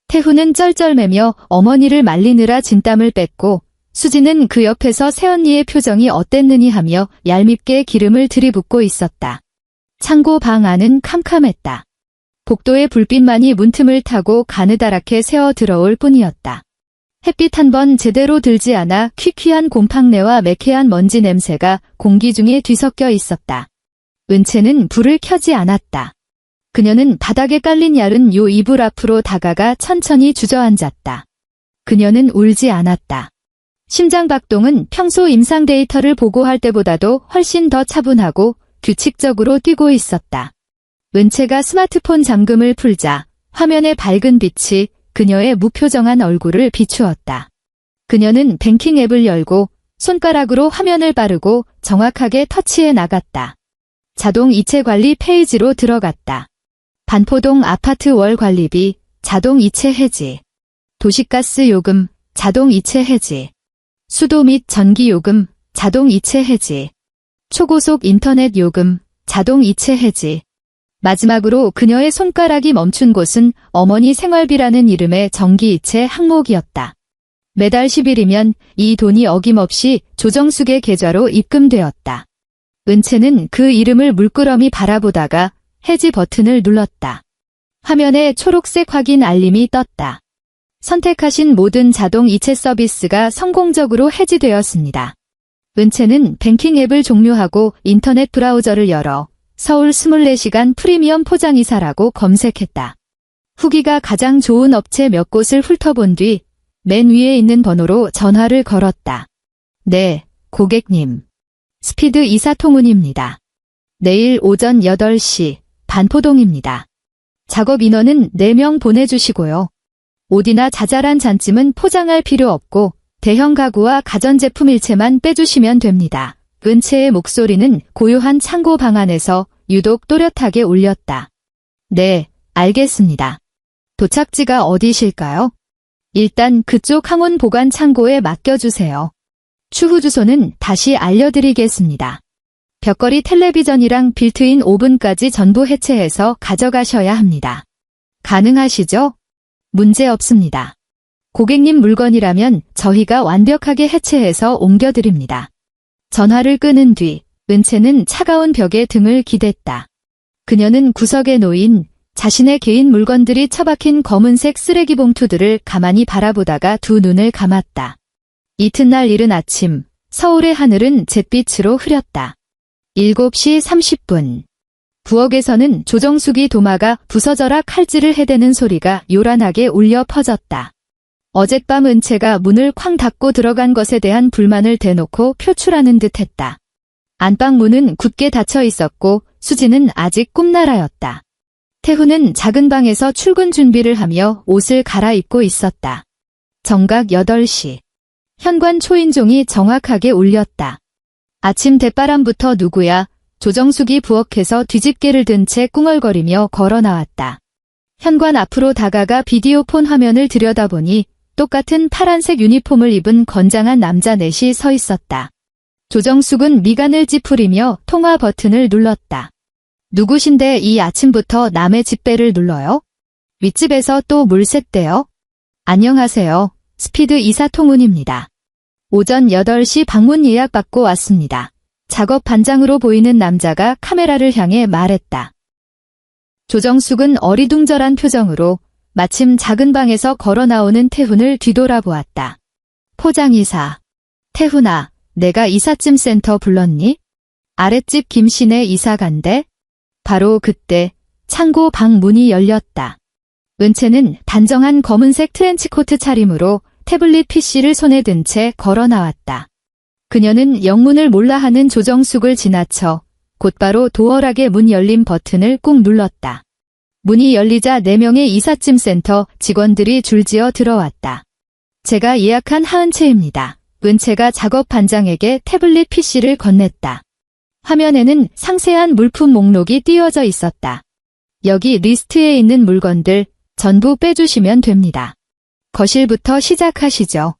태훈은 쩔쩔매며 어머니를 말리느라 진땀을 뺐고 수지는 그 옆에서 새언니의 표정이 어땠느니 하며 얄밉게 기름을 들이붓고 있었다. 창고 방 안은 캄캄했다. 복도의 불빛만이 문틈을 타고 가느다랗게 새어 들어올 뿐이었다. 햇빛 한 번 제대로 들지 않아 퀴퀴한 곰팡내와 매캐한 먼지 냄새가 공기 중에 뒤섞여 있었다. 은채는 불을 켜지 않았다. 그녀는 바닥에 깔린 얇은 요 이불 앞으로 다가가 천천히 주저앉았다. 그녀는 울지 않았다. 심장 박동은 평소 임상 데이터를 보고할 때보다도 훨씬 더 차분하고 규칙적으로 뛰고 있었다. 은채가 스마트폰 잠금을 풀자 화면의 밝은 빛이 그녀의 무표정한 얼굴을 비추었다. 그녀는 뱅킹 앱을 열고 손가락으로 화면을 바르고 정확하게 터치해 나갔다. 자동 이체 관리 페이지로 들어갔다. 반포동 아파트 월 관리비, 자동 이체 해지. 도시가스 요금, 자동 이체 해지. 수도 및 전기 요금, 자동 이체 해지. 초고속 인터넷 요금, 자동 이체 해지. 마지막으로 그녀의 손가락이 멈춘 곳은 어머니 생활비라는 이름의 정기이체 항목이었다. 매달 10일이면 이 돈이 어김없이 조정숙의 계좌로 입금되었다. 은채는 그 이름을 물끄러미 바라보다가 해지 버튼을 눌렀다. 화면에 초록색 확인 알림이 떴다. 선택하신 모든 자동 이체 서비스가 성공적으로 해지되었습니다. 은채는 뱅킹 앱을 종료하고 인터넷 브라우저를 열어 서울 24시간 프리미엄 포장이사라고 검색했다. 후기가 가장 좋은 업체 몇 곳을 훑어본 뒤 맨 위에 있는 번호로 전화를 걸었다. 네, 고객님. 스피드 이사통운입니다. 내일 오전 8시 반포동입니다. 작업 인원은 4명 보내주시고요. 옷이나 자잘한 잔짐은 포장할 필요 없고 대형 가구와 가전제품 일체만 빼주시면 됩니다. 은채의 목소리는 고요한 창고 방 안에서 유독 또렷하게 울렸다. 네, 알겠습니다. 도착지가 어디실까요? 일단 그쪽 항온 보관 창고에 맡겨주세요. 추후 주소는 다시 알려드리겠습니다. 벽걸이 텔레비전이랑 빌트인 오븐까지 전부 해체해서 가져가셔야 합니다. 가능하시죠? 문제 없습니다. 고객님 물건이라면 저희가 완벽하게 해체해서 옮겨드립니다. 전화를 끊은 뒤 은채는 차가운 벽에 등을 기댔다. 그녀는 구석에 놓인 자신의 개인 물건들이 처박힌 검은색 쓰레기 봉투들을 가만히 바라보다가 두 눈을 감았다. 이튿날 이른 아침, 서울의 하늘은 잿빛으로 흐렸다. 7시 30분. 부엌에서는 조정숙이 도마가 부서져라 칼질을 해대는 소리가 요란하게 울려 퍼졌다. 어젯밤 은채가 문을 쾅 닫고 들어간 것에 대한 불만을 대놓고 표출하는 듯했다. 안방 문은 굳게 닫혀 있었고 수지는 아직 꿈나라였다. 태훈은 작은 방에서 출근 준비를 하며 옷을 갈아입고 있었다. 정각 8시. 현관 초인종이 정확하게 울렸다. 아침 대바람부터 누구야? 조정숙이 부엌에서 뒤집개를 든 채 꿍얼거리며 걸어 나왔다. 현관 앞으로 다가가 비디오폰 화면을 들여다보니 똑같은 파란색 유니폼을 입은 건장한 남자 넷이 서 있었다. 조정숙은 미간을 찌푸리며 통화 버튼을 눌렀다. 누구신데 이 아침부터 남의 집배를 눌러요? 윗집에서 또 물 샜대요? 안녕하세요. 스피드 이사통운입니다. 오전 8시 방문 예약 받고 왔습니다. 작업 반장으로 보이는 남자가 카메라를 향해 말했다. 조정숙은 어리둥절한 표정으로 마침 작은 방에서 걸어 나오는 태훈을 뒤돌아보았다. 포장이사. 태훈아, 내가 이삿짐 센터 불렀니? 아랫집 김씨네 이사간대? 바로 그때 창고 방 문이 열렸다. 은채는 단정한 검은색 트렌치코트 차림으로 태블릿 PC를 손에 든 채 걸어 나왔다. 그녀는 영문을 몰라 하는 조정숙을 지나쳐 곧바로 도어락의 문 열림 버튼을 꾹 눌렀다. 문이 열리자 4명의 이삿짐 센터 직원들이 줄지어 들어왔다. 제가 예약한 하은채입니다. 은채가 작업 반장에게 태블릿 PC를 건넸다. 화면에는 상세한 물품 목록이 띄워져 있었다. 여기 리스트에 있는 물건들 전부 빼주시면 됩니다. 거실부터 시작하시죠.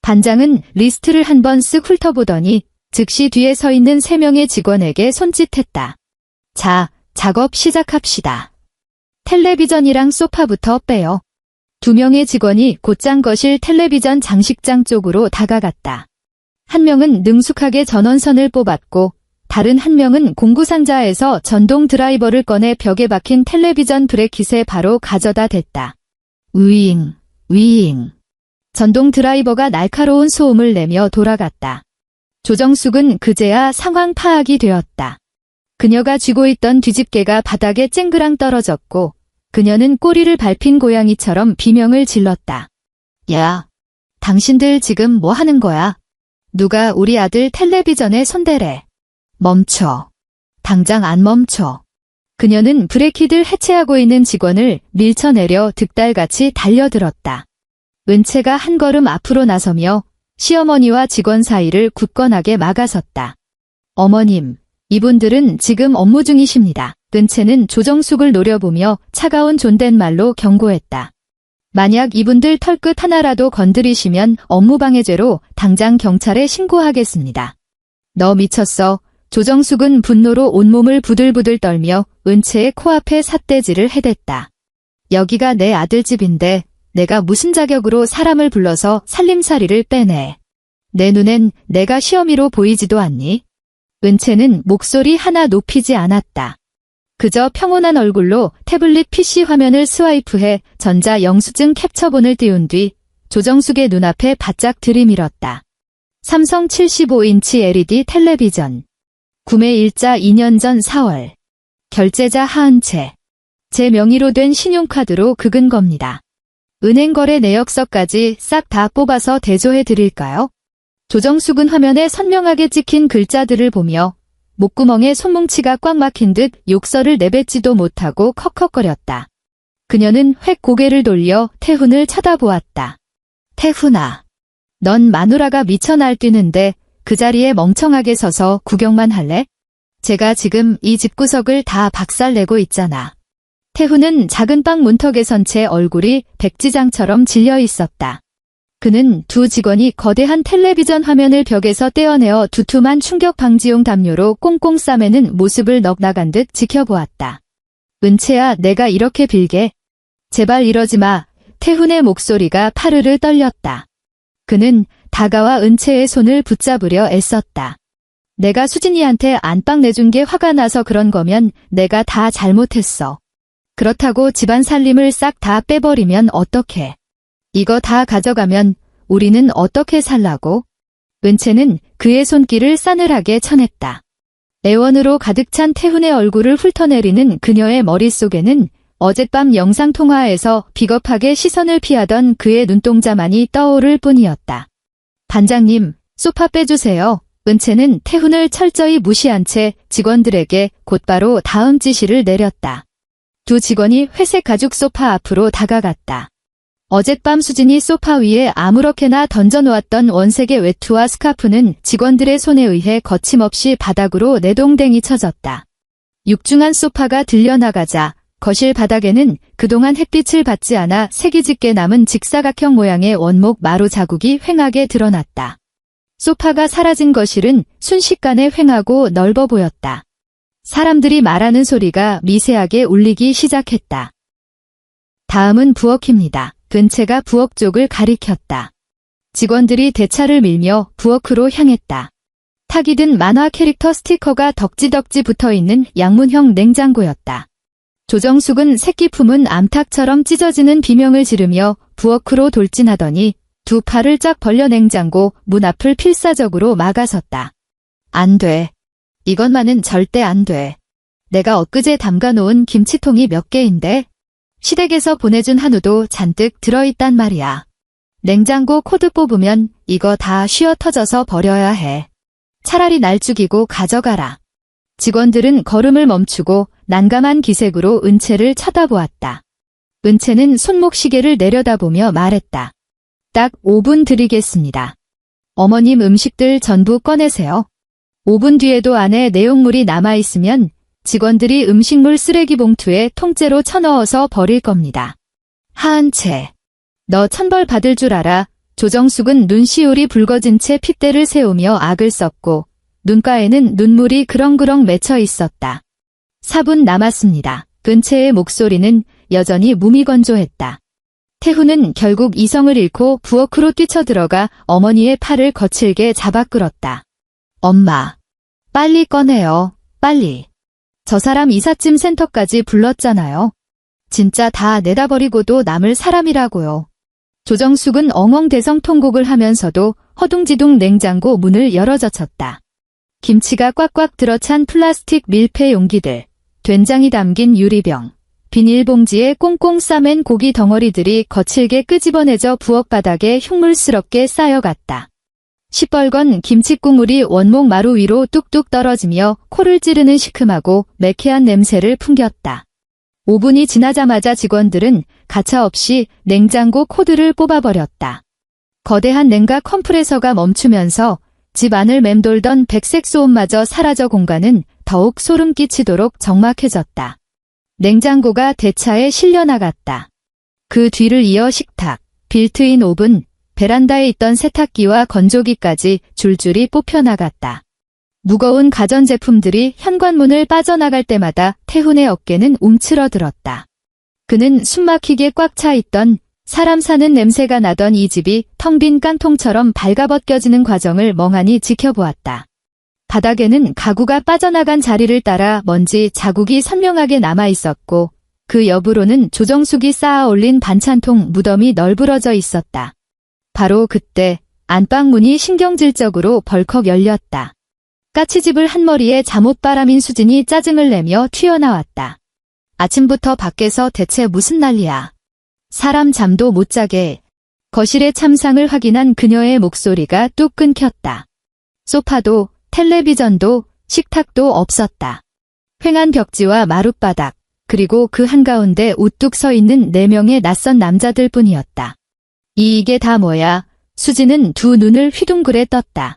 반장은 리스트를 한번 쓱 훑어보더니 즉시 뒤에 서 있는 3명의 직원에게 손짓했다. 자, 작업 시작합시다. 텔레비전이랑 소파부터 빼요. 2명의 직원이 곧장 거실 텔레비전 장식장 쪽으로 다가갔다. 한 명은 능숙하게 전원선을 뽑았고 다른 한 명은 공구상자에서 전동 드라이버를 꺼내 벽에 박힌 텔레비전 브래킷에 바로 가져다 댔다. 위잉, 위잉. 전동 드라이버가 날카로운 소음을 내며 돌아갔다. 조정숙은 그제야 상황 파악이 되었다. 그녀가 쥐고 있던 뒤집개가 바닥에 쨍그랑 떨어졌고 그녀는 꼬리를 밟힌 고양이처럼 비명을 질렀다. 야, 당신들 지금 뭐 하는 거야? 누가 우리 아들 텔레비전에 손대래. 멈춰. 당장 안 멈춰. 그녀는 브레이크를 해체하고 있는 직원을 밀쳐내려 득달같이 달려들었다. 은채가 한 걸음 앞으로 나서며 시어머니와 직원 사이를 굳건하게 막아섰다. 어머님, 이분들은 지금 업무 중이십니다. 은채는 조정숙을 노려보며 차가운 존댓말로 경고했다. 만약 이분들 털끝 하나라도 건드리시면 업무방해죄로 당장 경찰에 신고하겠습니다. 너 미쳤어? 조정숙은 분노로 온몸을 부들부들 떨며 은채의 코앞에 삿대질을 해댔다. 여기가 내 아들 집인데 내가 무슨 자격으로 사람을 불러서 살림살이를 빼내. 내 눈엔 내가 시어미로 보이지도 않니? 은채는 목소리 하나 높이지 않았다. 그저 평온한 얼굴로 태블릿 PC 화면을 스와이프해 전자 영수증 캡처본을 띄운 뒤 조정숙의 눈앞에 바짝 들이밀었다. 삼성 75인치 LED 텔레비전. 구매 일자 2년 전 4월. 결제자 하은채. 제 명의로 된 신용카드로 긁은 겁니다. 은행 거래 내역서까지 싹 다 뽑아서 대조해 드릴까요? 조정숙은 화면에 선명하게 찍힌 글자들을 보며 목구멍에 손뭉치가 꽉 막힌 듯 욕설을 내뱉지도 못하고 컥컥거렸다. 그녀는 획 고개를 돌려 태훈을 쳐다보았다. 태훈아, 넌 마누라가 미쳐 날뛰는데 그 자리에 멍청하게 서서 구경만 할래? 제가 지금 이 집구석을 다 박살내고 있잖아. 태훈은 작은 방 문턱에 선 채 얼굴이 백지장처럼 질려 있었다. 그는 두 직원이 거대한 텔레비전 화면을 벽에서 떼어내어 두툼한 충격 방지용 담요로 꽁꽁 싸매는 모습을 넋나간 듯 지켜보았다. 은채야, 내가 이렇게 빌게. 제발 이러지 마. 태훈의 목소리가 파르르 떨렸다. 그는 다가와 은채의 손을 붙잡으려 애썼다. 내가 수진이한테 안방 내준 게 화가 나서 그런 거면 내가 다 잘못했어. 그렇다고 집안 살림을 싹 다 빼버리면 어떡해. 이거 다 가져가면 우리는 어떻게 살라고? 은채는 그의 손길을 싸늘하게 쳐냈다. 애원으로 가득 찬 태훈의 얼굴을 훑어내리는 그녀의 머릿속에는 어젯밤 영상통화에서 비겁하게 시선을 피하던 그의 눈동자만이 떠오를 뿐이었다. 반장님, 소파 빼주세요. 은채는 태훈을 철저히 무시한 채 직원들에게 곧바로 다음 지시를 내렸다. 두 직원이 회색 가죽 소파 앞으로 다가갔다. 어젯밤 수진이 소파 위에 아무렇게나 던져놓았던 원색의 외투와 스카프는 직원들의 손에 의해 거침없이 바닥으로 내동댕이 쳐졌다. 육중한 소파가 들려나가자 거실 바닥에는 그동안 햇빛을 받지 않아 색이 짙게 남은 직사각형 모양의 원목 마루 자국이 휑하게 드러났다. 소파가 사라진 거실은 순식간에 휑하고 넓어 보였다. 사람들이 말하는 소리가 미세하게 울리기 시작했다. 다음은 부엌입니다. 은채가 부엌 쪽을 가리켰다. 직원들이 대차를 밀며 부엌으로 향했다. 탁이 든 만화 캐릭터 스티커가 덕지덕지 붙어있는 양문형 냉장고였다. 조정숙은 새끼 품은 암탉처럼 찢어지는 비명을 지르며 부엌으로 돌진하더니 두 팔을 쫙 벌려 냉장고 문 앞을 필사적으로 막아섰다. 안 돼. 이것만은 절대 안 돼. 내가 엊그제 담가놓은 김치통이 몇 개인데? 시댁에서 보내준 한우도 잔뜩 들어있단 말이야. 냉장고 코드 뽑으면 이거 다 쉬어 터져서 버려야 해. 차라리 날 죽이고 가져가라. 직원들은 걸음을 멈추고 난감한 기색으로 은채를 쳐다보았다. 은채는 손목 시계를 내려다보며 말했다. 딱 5분 드리겠습니다. 어머님 음식들 전부 꺼내세요. 5분 뒤에도 안에 내용물이 남아있으면 직원들이 음식물 쓰레기 봉투에 통째로 쳐넣어서 버릴 겁니다. 하은채. 너 천벌 받을 줄 알아. 조정숙은 눈시울이 붉어진 채 핏대를 세우며 악을 썼고 눈가에는 눈물이 그렁그렁 맺혀 있었다. 4분 남았습니다. 은채의 목소리는 여전히 무미건조했다. 태훈은 결국 이성을 잃고 부엌으로 뛰쳐들어가 어머니의 팔을 거칠게 잡아 끌었다. 엄마. 빨리 꺼내요. 빨리. 저 사람 이삿짐 센터까지 불렀잖아요. 진짜 다 내다버리고도 남을 사람이라고요. 조정숙은 엉엉대성통곡을 하면서도 허둥지둥 냉장고 문을 열어젖혔다. 김치가 꽉꽉 들어찬 플라스틱 밀폐 용기들, 된장이 담긴 유리병, 비닐봉지에 꽁꽁 싸맨 고기 덩어리들이 거칠게 끄집어내져 부엌 바닥에 흉물스럽게 쌓여갔다. 시뻘건 김치국물이 원목 마루 위로 뚝뚝 떨어지며 코를 찌르는 시큼하고 매캐한 냄새를 풍겼다. 5분이 지나자마자 직원들은 가차없이 냉장고 코드를 뽑아버렸다. 거대한 냉각 컴프레서가 멈추면서 집 안을 맴돌던 백색 소음마저 사라져 공간은 더욱 소름 끼치도록 적막해졌다. 냉장고가 대차에 실려나갔다. 그 뒤를 이어 식탁, 빌트인 오븐, 베란다에 있던 세탁기와 건조기까지 줄줄이 뽑혀나갔다. 무거운 가전제품들이 현관문을 빠져나갈 때마다 태훈의 어깨는 움츠러들었다. 그는 숨막히게 꽉 차 있던 사람 사는 냄새가 나던 이 집이 텅 빈 깡통처럼 발가벗겨지는 과정을 멍하니 지켜보았다. 바닥에는 가구가 빠져나간 자리를 따라 먼지 자국이 선명하게 남아있었고 그 옆으로는 조정숙이 쌓아 올린 반찬통 무덤이 널브러져 있었다. 바로 그때 안방문이 신경질적으로 벌컥 열렸다. 까치집을 한 머리에 잠옷바람인 수진이 짜증을 내며 튀어나왔다. 아침부터 밖에서 대체 무슨 난리야. 사람 잠도 못 자게. 거실의 참상을 확인한 그녀의 목소리가 뚝 끊겼다. 소파도 텔레비전도 식탁도 없었다. 휑한 벽지와 마룻바닥, 그리고 그 한가운데 우뚝 서 있는 4명의 낯선 남자들 뿐이었다. 이게 다 뭐야? 수진은 두 눈을 휘둥그레 떴다.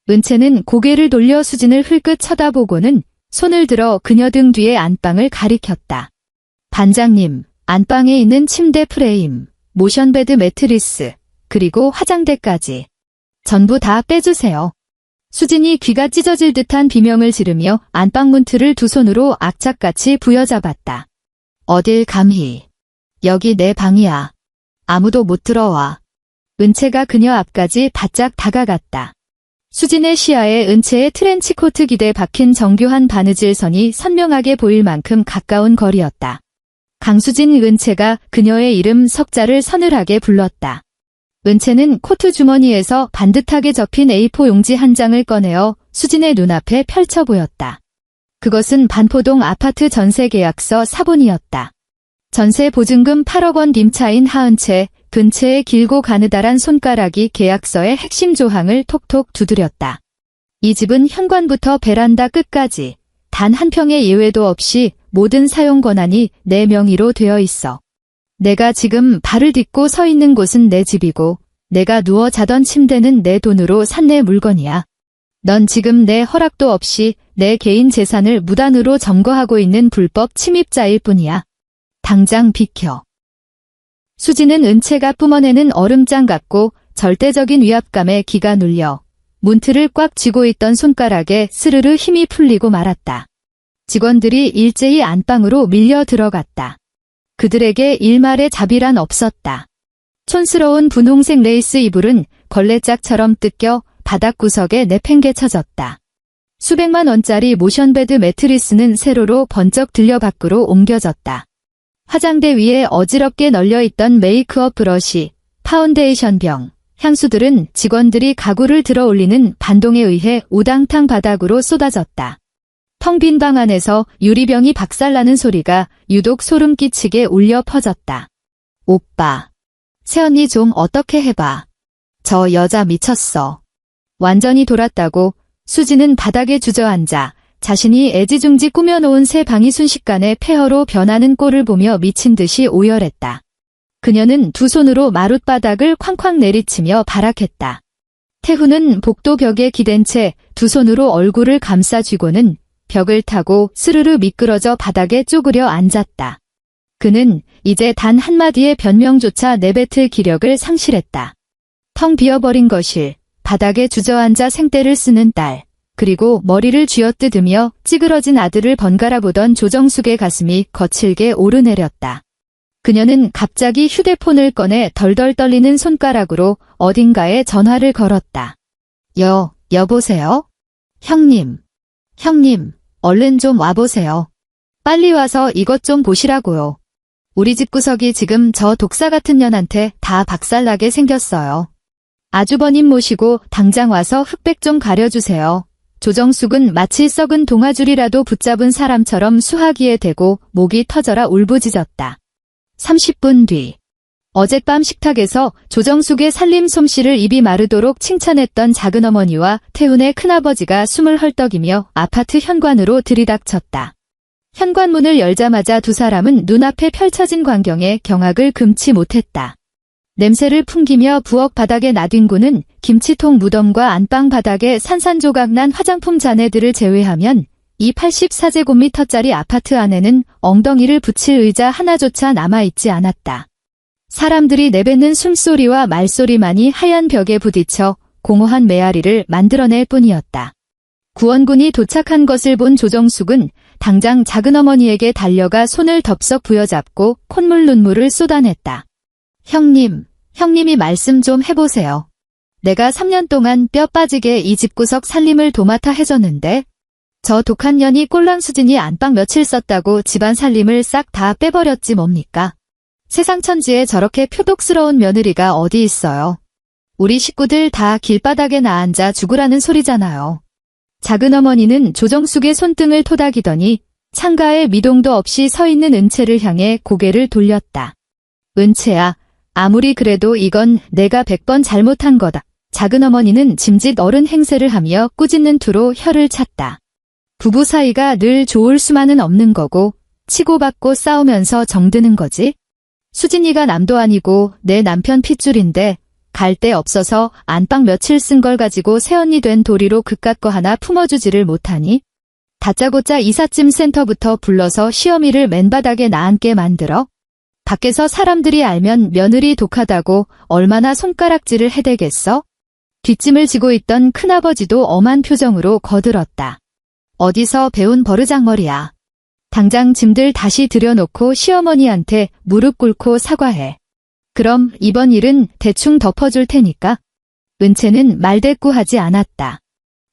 은채는 고개를 돌려 수진을 흘끗 쳐다보고는 손을 들어 그녀 등 뒤에 안방을 가리켰다. 반장님, 안방에 있는 침대 프레임, 모션베드 매트리스, 그리고 화장대까지. 전부 다 빼주세요. 수진이 귀가 찢어질 듯한 비명을 지르며 안방 문틀을 두 손으로 악착같이 부여잡았다. 어딜 감히. 여기 내 방이야. 아무도 못 들어와. 은채가 그녀 앞까지 바짝 다가갔다. 수진의 시야에 은채의 트렌치코트 기대에 박힌 정교한 바느질 선이 선명하게 보일 만큼 가까운 거리였다. 강수진 은채가 그녀의 이름 석자를 서늘하게 불렀다. 은채는 코트 주머니에서 반듯하게 접힌 A4 용지 한 장을 꺼내어 수진의 눈앞에 펼쳐 보였다. 그것은 반포동 아파트 전세 계약서 사본이었다. 전세 보증금 8억 원 임차인 하은채, 근채의 길고 가느다란 손가락이 계약서의 핵심 조항을 톡톡 두드렸다. 이 집은 현관부터 베란다 끝까지 단 한 평의 예외도 없이 모든 사용 권한이 내 명의로 되어 있어. 내가 지금 발을 딛고 서 있는 곳은 내 집이고 내가 누워 자던 침대는 내 돈으로 산 내 물건이야. 넌 지금 내 허락도 없이 내 개인 재산을 무단으로 점거하고 있는 불법 침입자일 뿐이야. 당장 비켜. 수진은 은채가 뿜어내는 얼음장 같고 절대적인 위압감에 기가 눌려 문틀을 꽉 쥐고 있던 손가락에 스르르 힘이 풀리고 말았다. 직원들이 일제히 안방으로 밀려 들어갔다. 그들에게 일말의 자비란 없었다. 촌스러운 분홍색 레이스 이불은 걸레짝처럼 뜯겨 바닥 구석에 내팽개쳐졌다. 수백만 원짜리 모션베드 매트리스는 세로로 번쩍 들려 밖으로 옮겨졌다. 화장대 위에 어지럽게 널려있던 메이크업 브러쉬, 파운데이션 병, 향수들은 직원들이 가구를 들어 올리는 반동에 의해 우당탕 바닥으로 쏟아졌다. 텅 빈 방 안에서 유리병이 박살나는 소리가 유독 소름 끼치게 울려 퍼졌다. 오빠. 새언니 좀 어떻게 해봐. 저 여자 미쳤어. 완전히 돌았다고 수지는 바닥에 주저앉아 자신이 애지중지 꾸며놓은 새 방이 순식간에 폐허로 변하는 꼴을 보며 미친 듯이 오열했다. 그녀는 두 손으로 마룻바닥을 쾅쾅 내리치며 발악했다. 태훈은 복도 벽에 기댄 채 두 손으로 얼굴을 감싸 쥐고는 벽을 타고 스르르 미끄러져 바닥에 쪼그려 앉았다. 그는 이제 단 한마디의 변명조차 내뱉을 기력을 상실했다. 텅 비어버린 거실, 바닥에 주저앉아 생떼를 쓰는 딸, 그리고 머리를 쥐어뜯으며 찌그러진 아들을 번갈아 보던 조정숙의 가슴이 거칠게 오르내렸다. 그녀는 갑자기 휴대폰을 꺼내 덜덜 떨리는 손가락으로 어딘가에 전화를 걸었다. 여보세요? 형님, 얼른 좀 와보세요. 빨리 와서 이것 좀 보시라고요. 우리 집 구석이 지금 저 독사 같은 년한테 다 박살나게 생겼어요. 아주버님 모시고 당장 와서 흑백 좀 가려주세요. 조정숙은 마치 썩은 동아줄이라도 붙잡은 사람처럼 수화기에 대고 목이 터져라 울부짖었다. 30분 뒤. 어젯밤 식탁에서 조정숙의 살림 솜씨를 입이 마르도록 칭찬했던 작은어머니와 태훈의 큰아버지가 숨을 헐떡이며 아파트 현관으로 들이닥쳤다. 현관문을 열자마자 두 사람은 눈앞에 펼쳐진 광경에 경악을 금치 못했다. 냄새를 풍기며 부엌 바닥에 나뒹구는 김치통 무덤과 안방 바닥에 산산조각난 화장품 잔해들을 제외하면 이 84제곱미터짜리 아파트 안에는 엉덩이를 붙일 의자 하나조차 남아있지 않았다. 사람들이 내뱉는 숨소리와 말소리만이 하얀 벽에 부딪혀 공허한 메아리를 만들어낼 뿐이었다. 구원군이 도착한 것을 본 조정숙은 당장 작은어머니에게 달려가 손을 덥석 부여잡고 콧물 눈물을 쏟아냈다. 형님이 말씀 좀 해보세요. 내가 3년 동안 뼈 빠지게 이 집구석 살림을 도맡아 해줬는데 저 독한 년이 꼴랑수진이 안방 며칠 썼다고 집안 살림을 싹 다 빼버렸지 뭡니까? 세상 천지에 저렇게 표독스러운 며느리가 어디 있어요. 우리 식구들 다 길바닥에 나앉아 죽으라는 소리잖아요. 작은어머니는 조정숙의 손등을 토닥이더니 창가에 미동도 없이 서 있는 은채를 향해 고개를 돌렸다. 은채야, 아무리 그래도 이건 내가 100번 잘못한 거다. 작은어머니는 짐짓 어른 행세를 하며 꾸짖는 투로 혀를 찼다. 부부 사이가 늘 좋을 수만은 없는 거고 치고받고 싸우면서 정드는 거지. 수진이가 남도 아니고 내 남편 핏줄인데 갈 데 없어서 안방 며칠 쓴 걸 가지고 새언니 된 도리로 그깟 거 하나 품어주지를 못하니? 다짜고짜 이삿짐 센터부터 불러서 시어미를 맨바닥에 나앉게 만들어? 밖에서 사람들이 알면 며느리 독하다고 얼마나 손가락질을 해대겠어? 뒷짐을 지고 있던 큰아버지도 엄한 표정으로 거들었다. 어디서 배운 버르장머리야. 당장 짐들 다시 들여놓고 시어머니한테 무릎 꿇고 사과해. 그럼 이번 일은 대충 덮어줄 테니까. 은채는 말대꾸하지 않았다.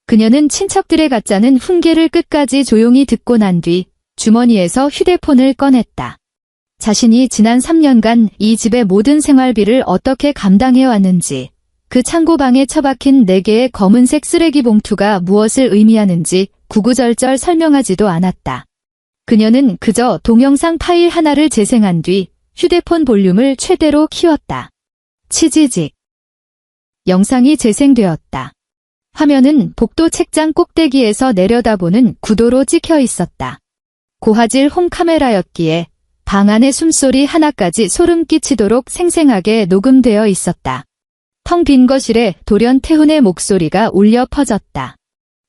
그녀는 친척들의 가짜는 훈계를 끝까지 조용히 듣고 난 뒤 주머니에서 휴대폰을 꺼냈다. 자신이 지난 3년간 이 집의 모든 생활비를 어떻게 감당해왔는지, 그 창고방에 처박힌 4개의 검은색 쓰레기 봉투가 무엇을 의미하는지 구구절절 설명하지도 않았다. 그녀는 그저 동영상 파일 하나를 재생한 뒤 휴대폰 볼륨을 최대로 키웠다. 치지직. 영상이 재생되었다. 화면은 복도 책장 꼭대기에서 내려다보는 구도로 찍혀 있었다. 고화질 홈카메라였기에 방 안의 숨소리 하나까지 소름 끼치도록 생생하게 녹음되어 있었다. 텅 빈 거실에 돌연 태훈의 목소리가 울려 퍼졌다.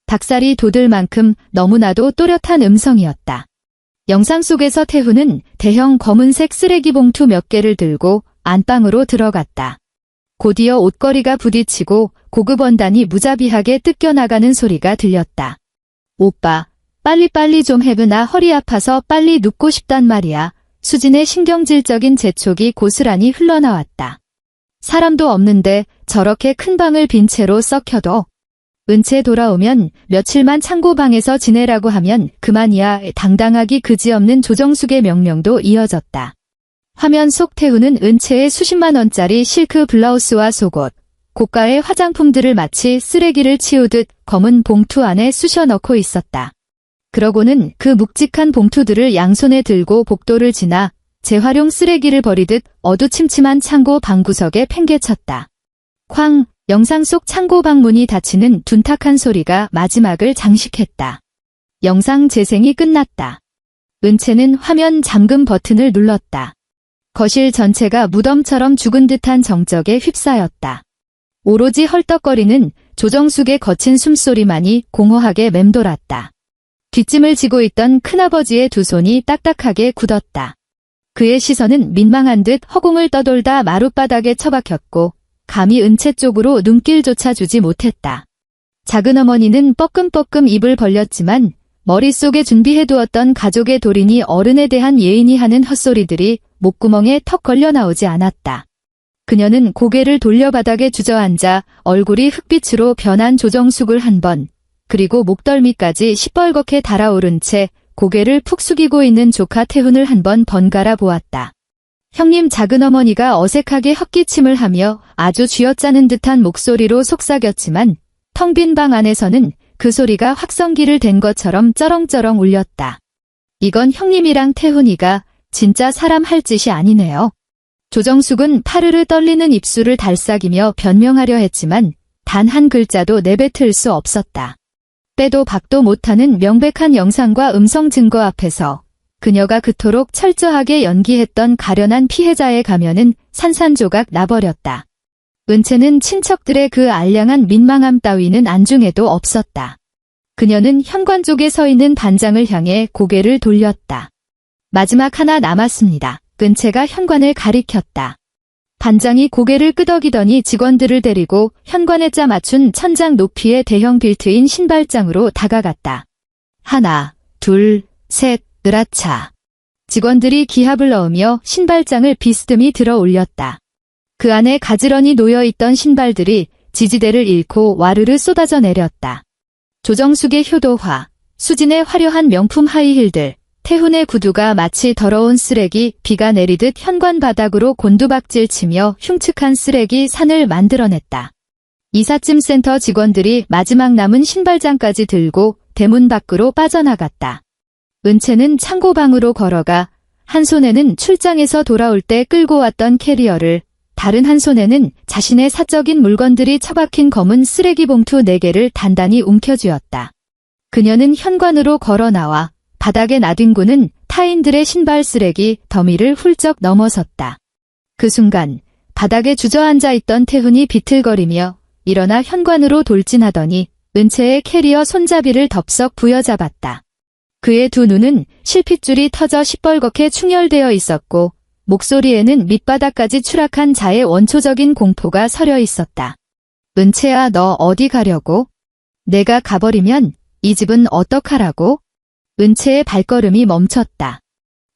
닭살이 돋을 만큼 너무나도 또렷한 음성이었다. 영상 속에서 태훈은 대형 검은색 쓰레기 봉투 몇 개를 들고 안방으로 들어갔다. 곧이어 옷걸이가 부딪히고 고급 원단이 무자비하게 뜯겨나가는 소리가 들렸다. 오빠, 빨리빨리 좀 해봐. 나 허리 아파서 빨리 눕고 싶단 말이야. 수진의 신경질적인 재촉이 고스란히 흘러나왔다. 사람도 없는데 저렇게 큰 방을 빈 채로 썩혀둬. 은채 돌아오면 며칠만 창고방에서 지내라고 하면 그만이야. 당당하기 그지없는 조정숙의 명령도 이어졌다. 화면 속 태훈은 은채의 수십만 원짜리 실크 블라우스와 속옷, 고가의 화장품들을 마치 쓰레기를 치우듯 검은 봉투 안에 쑤셔 넣고 있었다. 그러고는 그 묵직한 봉투들을 양손에 들고 복도를 지나 재활용 쓰레기를 버리듯 어두침침한 창고 방구석에 팽개쳤다. 쾅! 영상 속 창고 방문이 닫히는 둔탁한 소리가 마지막을 장식했다. 영상 재생이 끝났다. 은채는 화면 잠금 버튼을 눌렀다. 거실 전체가 무덤처럼 죽은 듯한 정적에 휩싸였다. 오로지 헐떡거리는 조정숙의 거친 숨소리만이 공허하게 맴돌았다. 뒷짐을 지고 있던 큰아버지의 두 손이 딱딱하게 굳었다. 그의 시선은 민망한 듯 허공을 떠돌다 마룻바닥에 처박혔고 감히 은채 쪽으로 눈길조차 주지 못했다. 작은 어머니는 뻐끔뻐끔 입을 벌렸지만 머릿속에 준비해두었던 가족의 돌인이 어른에 대한 예인이 하는 헛소리들이 목구멍에 턱 걸려 나오지 않았다. 그녀는 고개를 돌려 바닥에 주저앉아 얼굴이 흑빛으로 변한 조정숙을 한 번, 그리고 목덜미까지 시뻘겋게 달아오른 채 고개를 푹 숙이고 있는 조카 태훈을 한 번 번갈아 보았다. 형님 작은어머니가 어색하게 헛기침을 하며 아주 쥐어짜는 듯한 목소리로 속삭였지만 텅 빈 방 안에서는 그 소리가 확성기를 댄 것처럼 쩌렁쩌렁 울렸다. 이건 형님이랑 태훈이가 진짜 사람 할 짓이 아니네요. 조정숙은 파르르 떨리는 입술을 달싹이며 변명하려 했지만 단 한 글자도 내뱉을 수 없었다. 빼도 박도 못하는 명백한 영상과 음성 증거 앞에서 그녀가 그토록 철저하게 연기했던 가련한 피해자의 가면은 산산조각 나버렸다. 은채는 친척들의 그 알량한 민망함 따위는 안중에도 없었다. 그녀는 현관 쪽에 서 있는 반장을 향해 고개를 돌렸다. 마지막 하나 남았습니다. 은채가 현관을 가리켰다. 반장이 고개를 끄덕이더니 직원들을 데리고 현관에 짜 맞춘 천장 높이의 대형 빌트인 신발장으로 다가갔다. 하나, 둘, 셋, 으라차. 직원들이 기합을 넣으며 신발장을 비스듬히 들어 올렸다. 그 안에 가지런히 놓여있던 신발들이 지지대를 잃고 와르르 쏟아져 내렸다. 조정숙의 효도화, 수진의 화려한 명품 하이힐들, 태훈의 구두가 마치 더러운 쓰레기 비가 내리듯 현관 바닥으로 곤두박질치며 흉측한 쓰레기 산을 만들어냈다. 이삿짐 센터 직원들이 마지막 남은 신발장까지 들고 대문 밖으로 빠져나갔다. 은채는 창고방으로 걸어가 한 손에는 출장에서 돌아올 때 끌고 왔던 캐리어를, 다른 한 손에는 자신의 사적인 물건들이 처박힌 검은 쓰레기 봉투 4개를 단단히 움켜쥐었다. 그녀는 현관으로 걸어 나와 바닥에 나뒹구는 타인들의 신발 쓰레기 더미를 훌쩍 넘어섰다. 그 순간 바닥에 주저앉아 있던 태훈이 비틀거리며 일어나 현관으로 돌진하더니 은채의 캐리어 손잡이를 덥석 부여잡았다. 그의 두 눈은 실핏줄이 터져 시뻘겋게 충혈되어 있었고 목소리에는 밑바닥까지 추락한 자의 원초적인 공포가 서려 있었다. 은채야, 너 어디 가려고? 내가 가버리면 이 집은 어떡하라고? 은채의 발걸음이 멈췄다.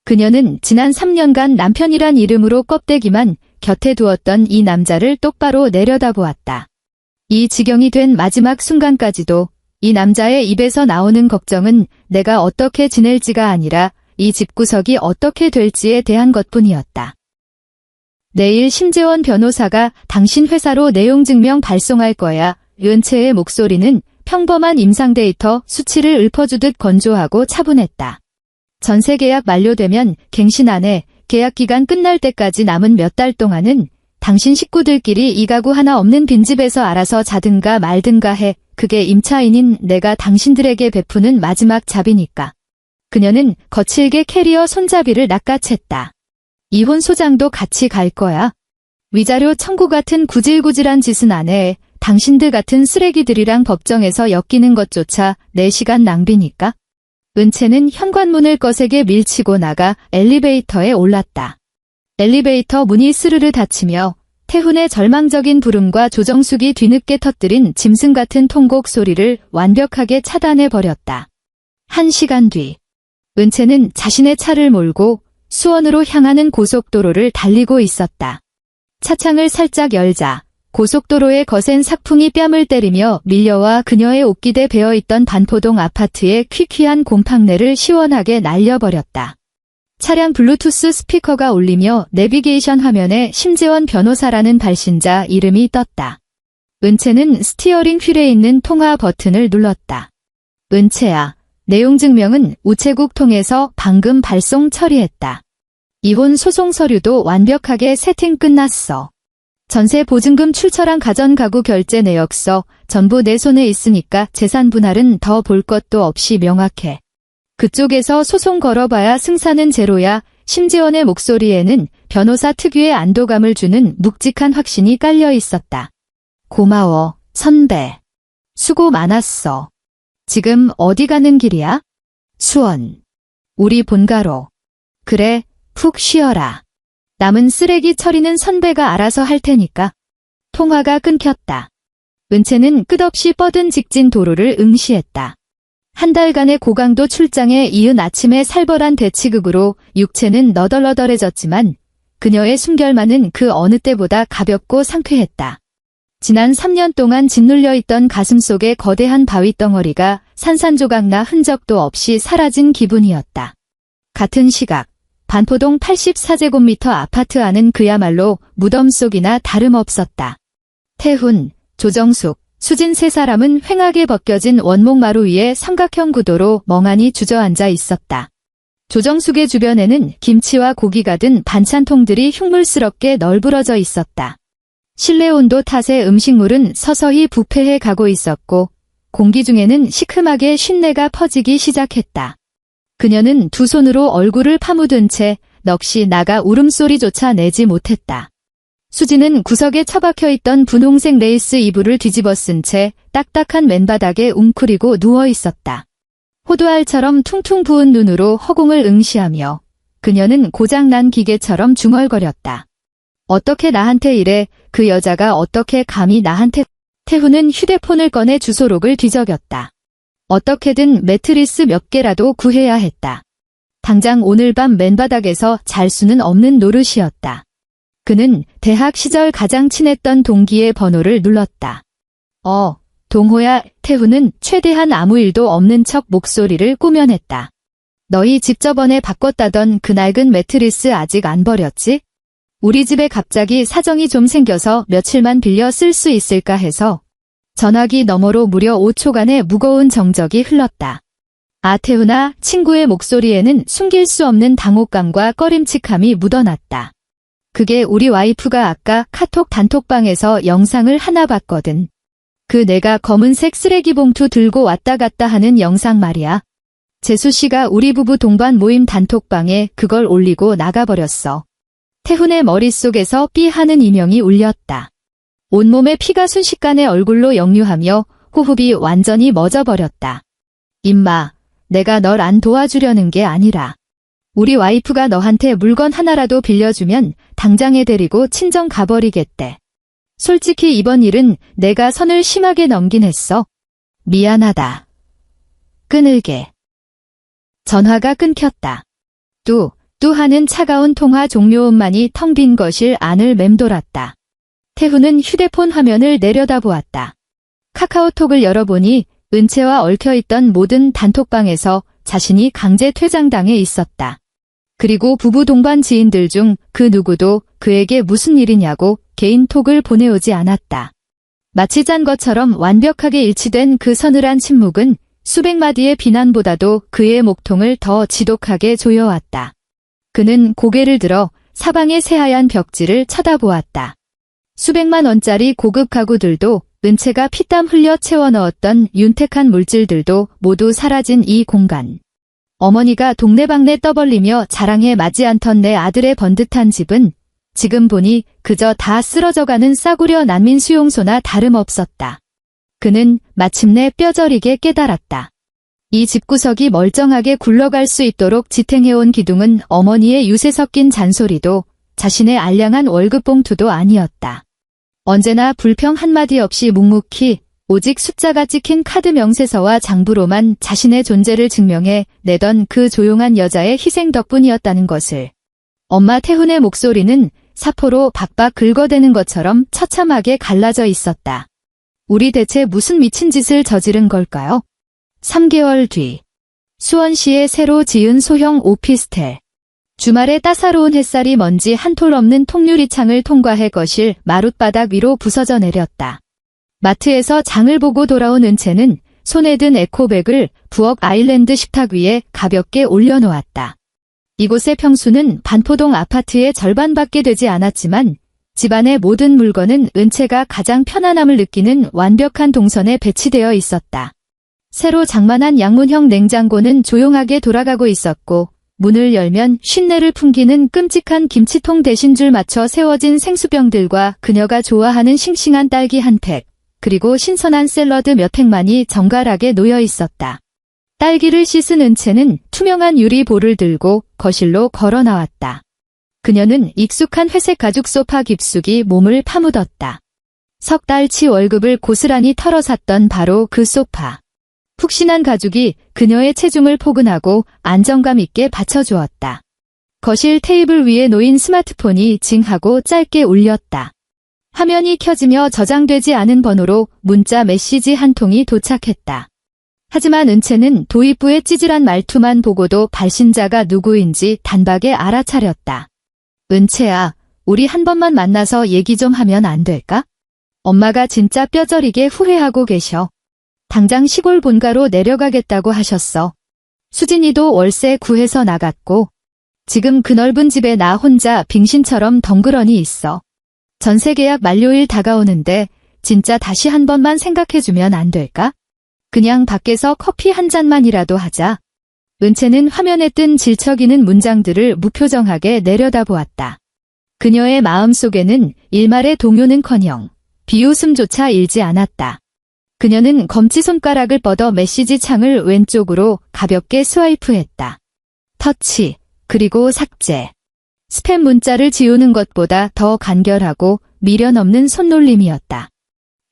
그녀는 지난 3년간 남편이란 이름으로 껍데기만 곁에 두었던 이 남자를 똑바로 내려다보았다. 이 지경이 된 마지막 순간까지도 이 남자의 입에서 나오는 걱정은 내가 어떻게 지낼지가 아니라 이 집구석이 어떻게 될지에 대한 것뿐이었다. 내일 심재원 변호사가 당신 회사로 내용 증명 발송할 거야. 은채의 목소리는 평범한 임상 데이터 수치를 읊어주듯 건조하고 차분했다. 전세 계약 만료되면 갱신 안에 계약 기간 끝날 때까지 남은 몇 달 동안은 당신 식구들끼리 이 가구 하나 없는 빈집에서 알아서 자든가 말든가 해. 그게 임차인인 내가 당신들에게 베푸는 마지막 잡이니까. 그녀는 거칠게 캐리어 손잡이를 낚아챘다. 이혼 소장도 같이 갈 거야. 위자료 청구 같은 구질구질한 짓은 안 해. 당신들 같은 쓰레기들이랑 법정에서 엮이는 것조차 내 시간 낭비니까. 은채는 현관문을 거세게 밀치고 나가 엘리베이터에 올랐다. 엘리베이터 문이 스르르 닫히며 태훈의 절망적인 부름과 조정숙이 뒤늦게 터뜨린 짐승 같은 통곡 소리를 완벽하게 차단해버렸다. 1시간 뒤, 은채는 자신의 차를 몰고 수원으로 향하는 고속도로를 달리고 있었다. 차창을 살짝 열자 고속도로의 거센 삭풍이 뺨을 때리며 밀려와 그녀의 옷깃에 배어있던 반포동 아파트의 퀴퀴한 곰팡내를 시원하게 날려버렸다. 차량 블루투스 스피커가 울리며 내비게이션 화면에 심재원 변호사라는 발신자 이름이 떴다. 은채는 스티어링 휠에 있는 통화 버튼을 눌렀다. 은채야, 내용 증명은 우체국 통해서 방금 발송 처리했다. 이혼 소송 서류도 완벽하게 세팅 끝났어. 전세 보증금 출처랑 가전 가구 결제 내역서 전부 내 손에 있으니까 재산 분할은 더 볼 것도 없이 명확해. 그쪽에서 소송 걸어봐야 승산은 제로야. 심지원의 목소리에는 변호사 특유의 안도감을 주는 묵직한 확신이 깔려 있었다. 고마워, 선배. 수고 많았어. 지금 어디 가는 길이야? 수원. 우리 본가로. 그래, 푹 쉬어라. 남은 쓰레기 처리는 선배가 알아서 할 테니까. 통화가 끊겼다. 은채는 끝없이 뻗은 직진 도로를 응시했다. 한 달간의 고강도 출장에 이은 아침의 살벌한 대치극으로 육체는 너덜너덜해졌지만 그녀의 숨결만은 그 어느 때보다 가볍고 상쾌했다. 지난 3년 동안 짓눌려 있던 가슴 속의 거대한 바위덩어리가 산산조각나 흔적도 없이 사라진 기분이었다. 같은 시각, 반포동 84제곱미터 아파트 안은 그야말로 무덤 속이나 다름없었다. 태훈, 조정숙, 수진 세 사람은 휑하게 벗겨진 원목마루 위에 삼각형 구도로 멍하니 주저앉아 있었다. 조정숙의 주변에는 김치와 고기가 든 반찬통들이 흉물스럽게 널브러져 있었다. 실내 온도 탓에 음식물은 서서히 부패해 가고 있었고 공기 중에는 시큼하게 쉰내가 퍼지기 시작했다. 그녀는 두 손으로 얼굴을 파묻은 채 넋이 나가 울음소리조차 내지 못했다. 수지는 구석에 처박혀 있던 분홍색 레이스 이불을 뒤집어 쓴 채 딱딱한 맨바닥에 웅크리고 누워 있었다. 호두알처럼 퉁퉁 부은 눈으로 허공을 응시하며 그녀는 고장난 기계처럼 중얼거렸다. 어떻게 나한테 이래? 그 여자가 어떻게 감히 나한테? 태훈은 휴대폰을 꺼내 주소록을 뒤적였다. 어떻게든 매트리스 몇 개라도 구해야 했다. 당장 오늘 밤 맨바닥에서 잘 수는 없는 노릇이었다. 그는 대학 시절 가장 친했던 동기의 번호를 눌렀다. 동호야. 태훈은 최대한 아무 일도 없는 척 목소리를 꾸며냈다. 너희 집 저번에 바꿨다던 그 낡은 매트리스 아직 안 버렸지? 우리 집에 갑자기 사정이 좀 생겨서 며칠만 빌려 쓸 수 있을까 해서. 전화기 너머로 무려 5초간의 무거운 정적이 흘렀다. 태훈아, 친구의 목소리에는 숨길 수 없는 당혹감과 꺼림칙함이 묻어났다. 그게 우리 와이프가 아까 카톡 단톡방에서 영상을 하나 봤거든. 그 내가 검은색 쓰레기 봉투 들고 왔다 갔다 하는 영상 말이야. 재수 씨가 우리 부부 동반 모임 단톡방에 그걸 올리고 나가버렸어. 태훈의 머릿속에서 삐 하는 이명이 울렸다. 온몸에 피가 순식간에 얼굴로 역류하며 호흡이 완전히 멎어버렸다. 임마, 내가 널 안 도와주려는 게 아니라 우리 와이프가 너한테 물건 하나라도 빌려주면 당장에 데리고 친정 가버리겠대. 솔직히 이번 일은 내가 선을 심하게 넘긴 했어. 미안하다. 끊을게. 전화가 끊겼다. 뚜 하는 차가운 통화 종료음만이 텅 빈 거실 안을 맴돌았다. 태훈은 휴대폰 화면을 내려다보았다. 카카오톡을 열어보니 은채와 얽혀있던 모든 단톡방에서 자신이 강제 퇴장당해 있었다. 그리고 부부 동반 지인들 중 그 누구도 그에게 무슨 일이냐고 개인톡을 보내오지 않았다. 마치 짠 것처럼 완벽하게 일치된 그 서늘한 침묵은 수백 마디의 비난보다도 그의 목통을 더 지독하게 조여왔다. 그는 고개를 들어 사방의 새하얀 벽지를 쳐다보았다. 수백만 원짜리 고급 가구들도 은채가 피땀 흘려 채워넣었던 윤택한 물질들도 모두 사라진 이 공간. 어머니가 동네방네 떠벌리며 자랑해 마지 않던 내 아들의 번듯한 집은 지금 보니 그저 다 쓰러져가는 싸구려 난민 수용소나 다름없었다. 그는 마침내 뼈저리게 깨달았다. 이 집구석이 멀쩡하게 굴러갈 수 있도록 지탱해온 기둥은 어머니의 유세 섞인 잔소리도 자신의 알량한 월급 봉투도 아니었다. 언제나 불평 한마디 없이 묵묵히 오직 숫자가 찍힌 카드 명세서와 장부로만 자신의 존재를 증명해 내던 그 조용한 여자의 희생 덕분이었다는 것을. 엄마 태훈의 목소리는 사포로 박박 긁어대는 것처럼 처참하게 갈라져 있었다. 우리 대체 무슨 미친 짓을 저지른 걸까요? 3개월 뒤. 수원시에 새로 지은 소형 오피스텔. 주말에 따사로운 햇살이 먼지 한 톨 없는 통유리창을 통과해 거실 마룻바닥 위로 부서져 내렸다. 마트에서 장을 보고 돌아온 은채는 손에 든 에코백을 부엌 아일랜드 식탁 위에 가볍게 올려놓았다. 이곳의 평수는 반포동 아파트의 절반밖에 되지 않았지만 집안의 모든 물건은 은채가 가장 편안함을 느끼는 완벽한 동선에 배치되어 있었다. 새로 장만한 양문형 냉장고는 조용하게 돌아가고 있었고 문을 열면 쉰내를 풍기는 끔찍한 김치통 대신 줄 맞춰 세워진 생수병들과 그녀가 좋아하는 싱싱한 딸기 한 팩, 그리고 신선한 샐러드 몇 팩만이 정갈하게 놓여 있었다. 딸기를 씻은 은채는 투명한 유리 볼을 들고 거실로 걸어 나왔다. 그녀는 익숙한 회색 가죽 소파 깊숙이 몸을 파묻었다. 석 달치 월급을 고스란히 털어 샀던 바로 그 소파. 푹신한 가죽이 그녀의 체중을 포근하고 안정감 있게 받쳐주었다. 거실 테이블 위에 놓인 스마트폰이 징하고 짧게 울렸다. 화면이 켜지며 저장되지 않은 번호로 문자 메시지 한 통이 도착했다. 하지만 은채는 도입부의 찌질한 말투만 보고도 발신자가 누구인지 단박에 알아차렸다. 은채야, 우리 한 번만 만나서 얘기 좀 하면 안 될까? 엄마가 진짜 뼈저리게 후회하고 계셔. 당장 시골 본가로 내려가겠다고 하셨어. 수진이도 월세 구해서 나갔고 지금 그 넓은 집에 나 혼자 빙신처럼 덩그러니 있어. 전세 계약 만료일 다가오는데 진짜 다시 한 번만 생각해주면 안 될까? 그냥 밖에서 커피 한 잔만이라도 하자. 은채는 화면에 뜬 질척이는 문장들을 무표정하게 내려다보았다. 그녀의 마음속에는 일말의 동요는커녕 비웃음조차 일지 않았다. 그녀는 검지손가락을 뻗어 메시지 창을 왼쪽으로 가볍게 스와이프했다. 터치, 그리고 삭제. 스팸 문자를 지우는 것보다 더 간결하고 미련 없는 손놀림이었다.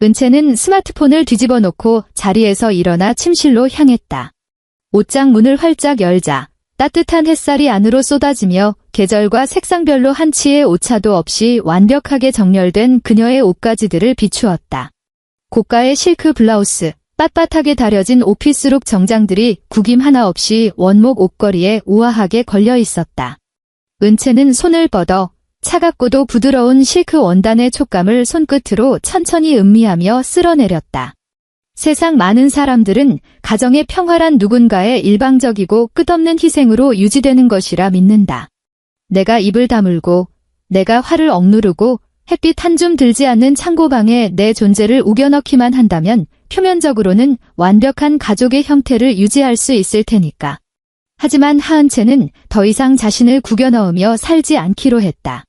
은채는 스마트폰을 뒤집어 놓고 자리에서 일어나 침실로 향했다. 옷장 문을 활짝 열자 따뜻한 햇살이 안으로 쏟아지며 계절과 색상별로 한치의 오차도 없이 완벽하게 정렬된 그녀의 옷가지들을 비추었다. 고가의 실크 블라우스, 빳빳하게 다려진 오피스룩 정장들이 구김 하나 없이 원목 옷걸이에 우아하게 걸려 있었다. 은채는 손을 뻗어 차갑고도 부드러운 실크 원단의 촉감을 손끝으로 천천히 음미하며 쓸어내렸다. 세상 많은 사람들은 가정의 평화란 누군가의 일방적이고 끝없는 희생으로 유지되는 것이라 믿는다. 내가 입을 다물고 내가 화를 억누르고 햇빛 한 줌 들지 않는 창고방에 내 존재를 우겨넣기만 한다면 표면적으로는 완벽한 가족의 형태를 유지할 수 있을 테니까. 하지만 하은채는 더 이상 자신을 구겨넣으며 살지 않기로 했다.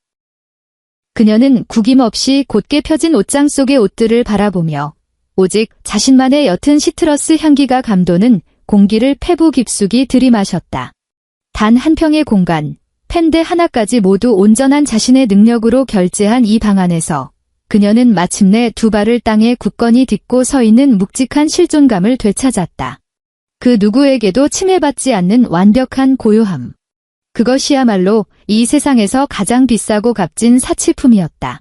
그녀는 구김없이 곧게 펴진 옷장 속의 옷들을 바라보며 오직 자신만의 옅은 시트러스 향기가 감도는 공기를 폐부 깊숙이 들이마셨다. 단 한 평의 공간, 펜대 하나까지 모두 온전한 자신의 능력으로 결제한 이 방 안에서 그녀는 마침내 두 발을 땅에 굳건히 딛고 서 있는 묵직한 실존감을 되찾았다. 그 누구에게도 침해받지 않는 완벽한 고요함. 그것이야말로 이 세상에서 가장 비싸고 값진 사치품이었다.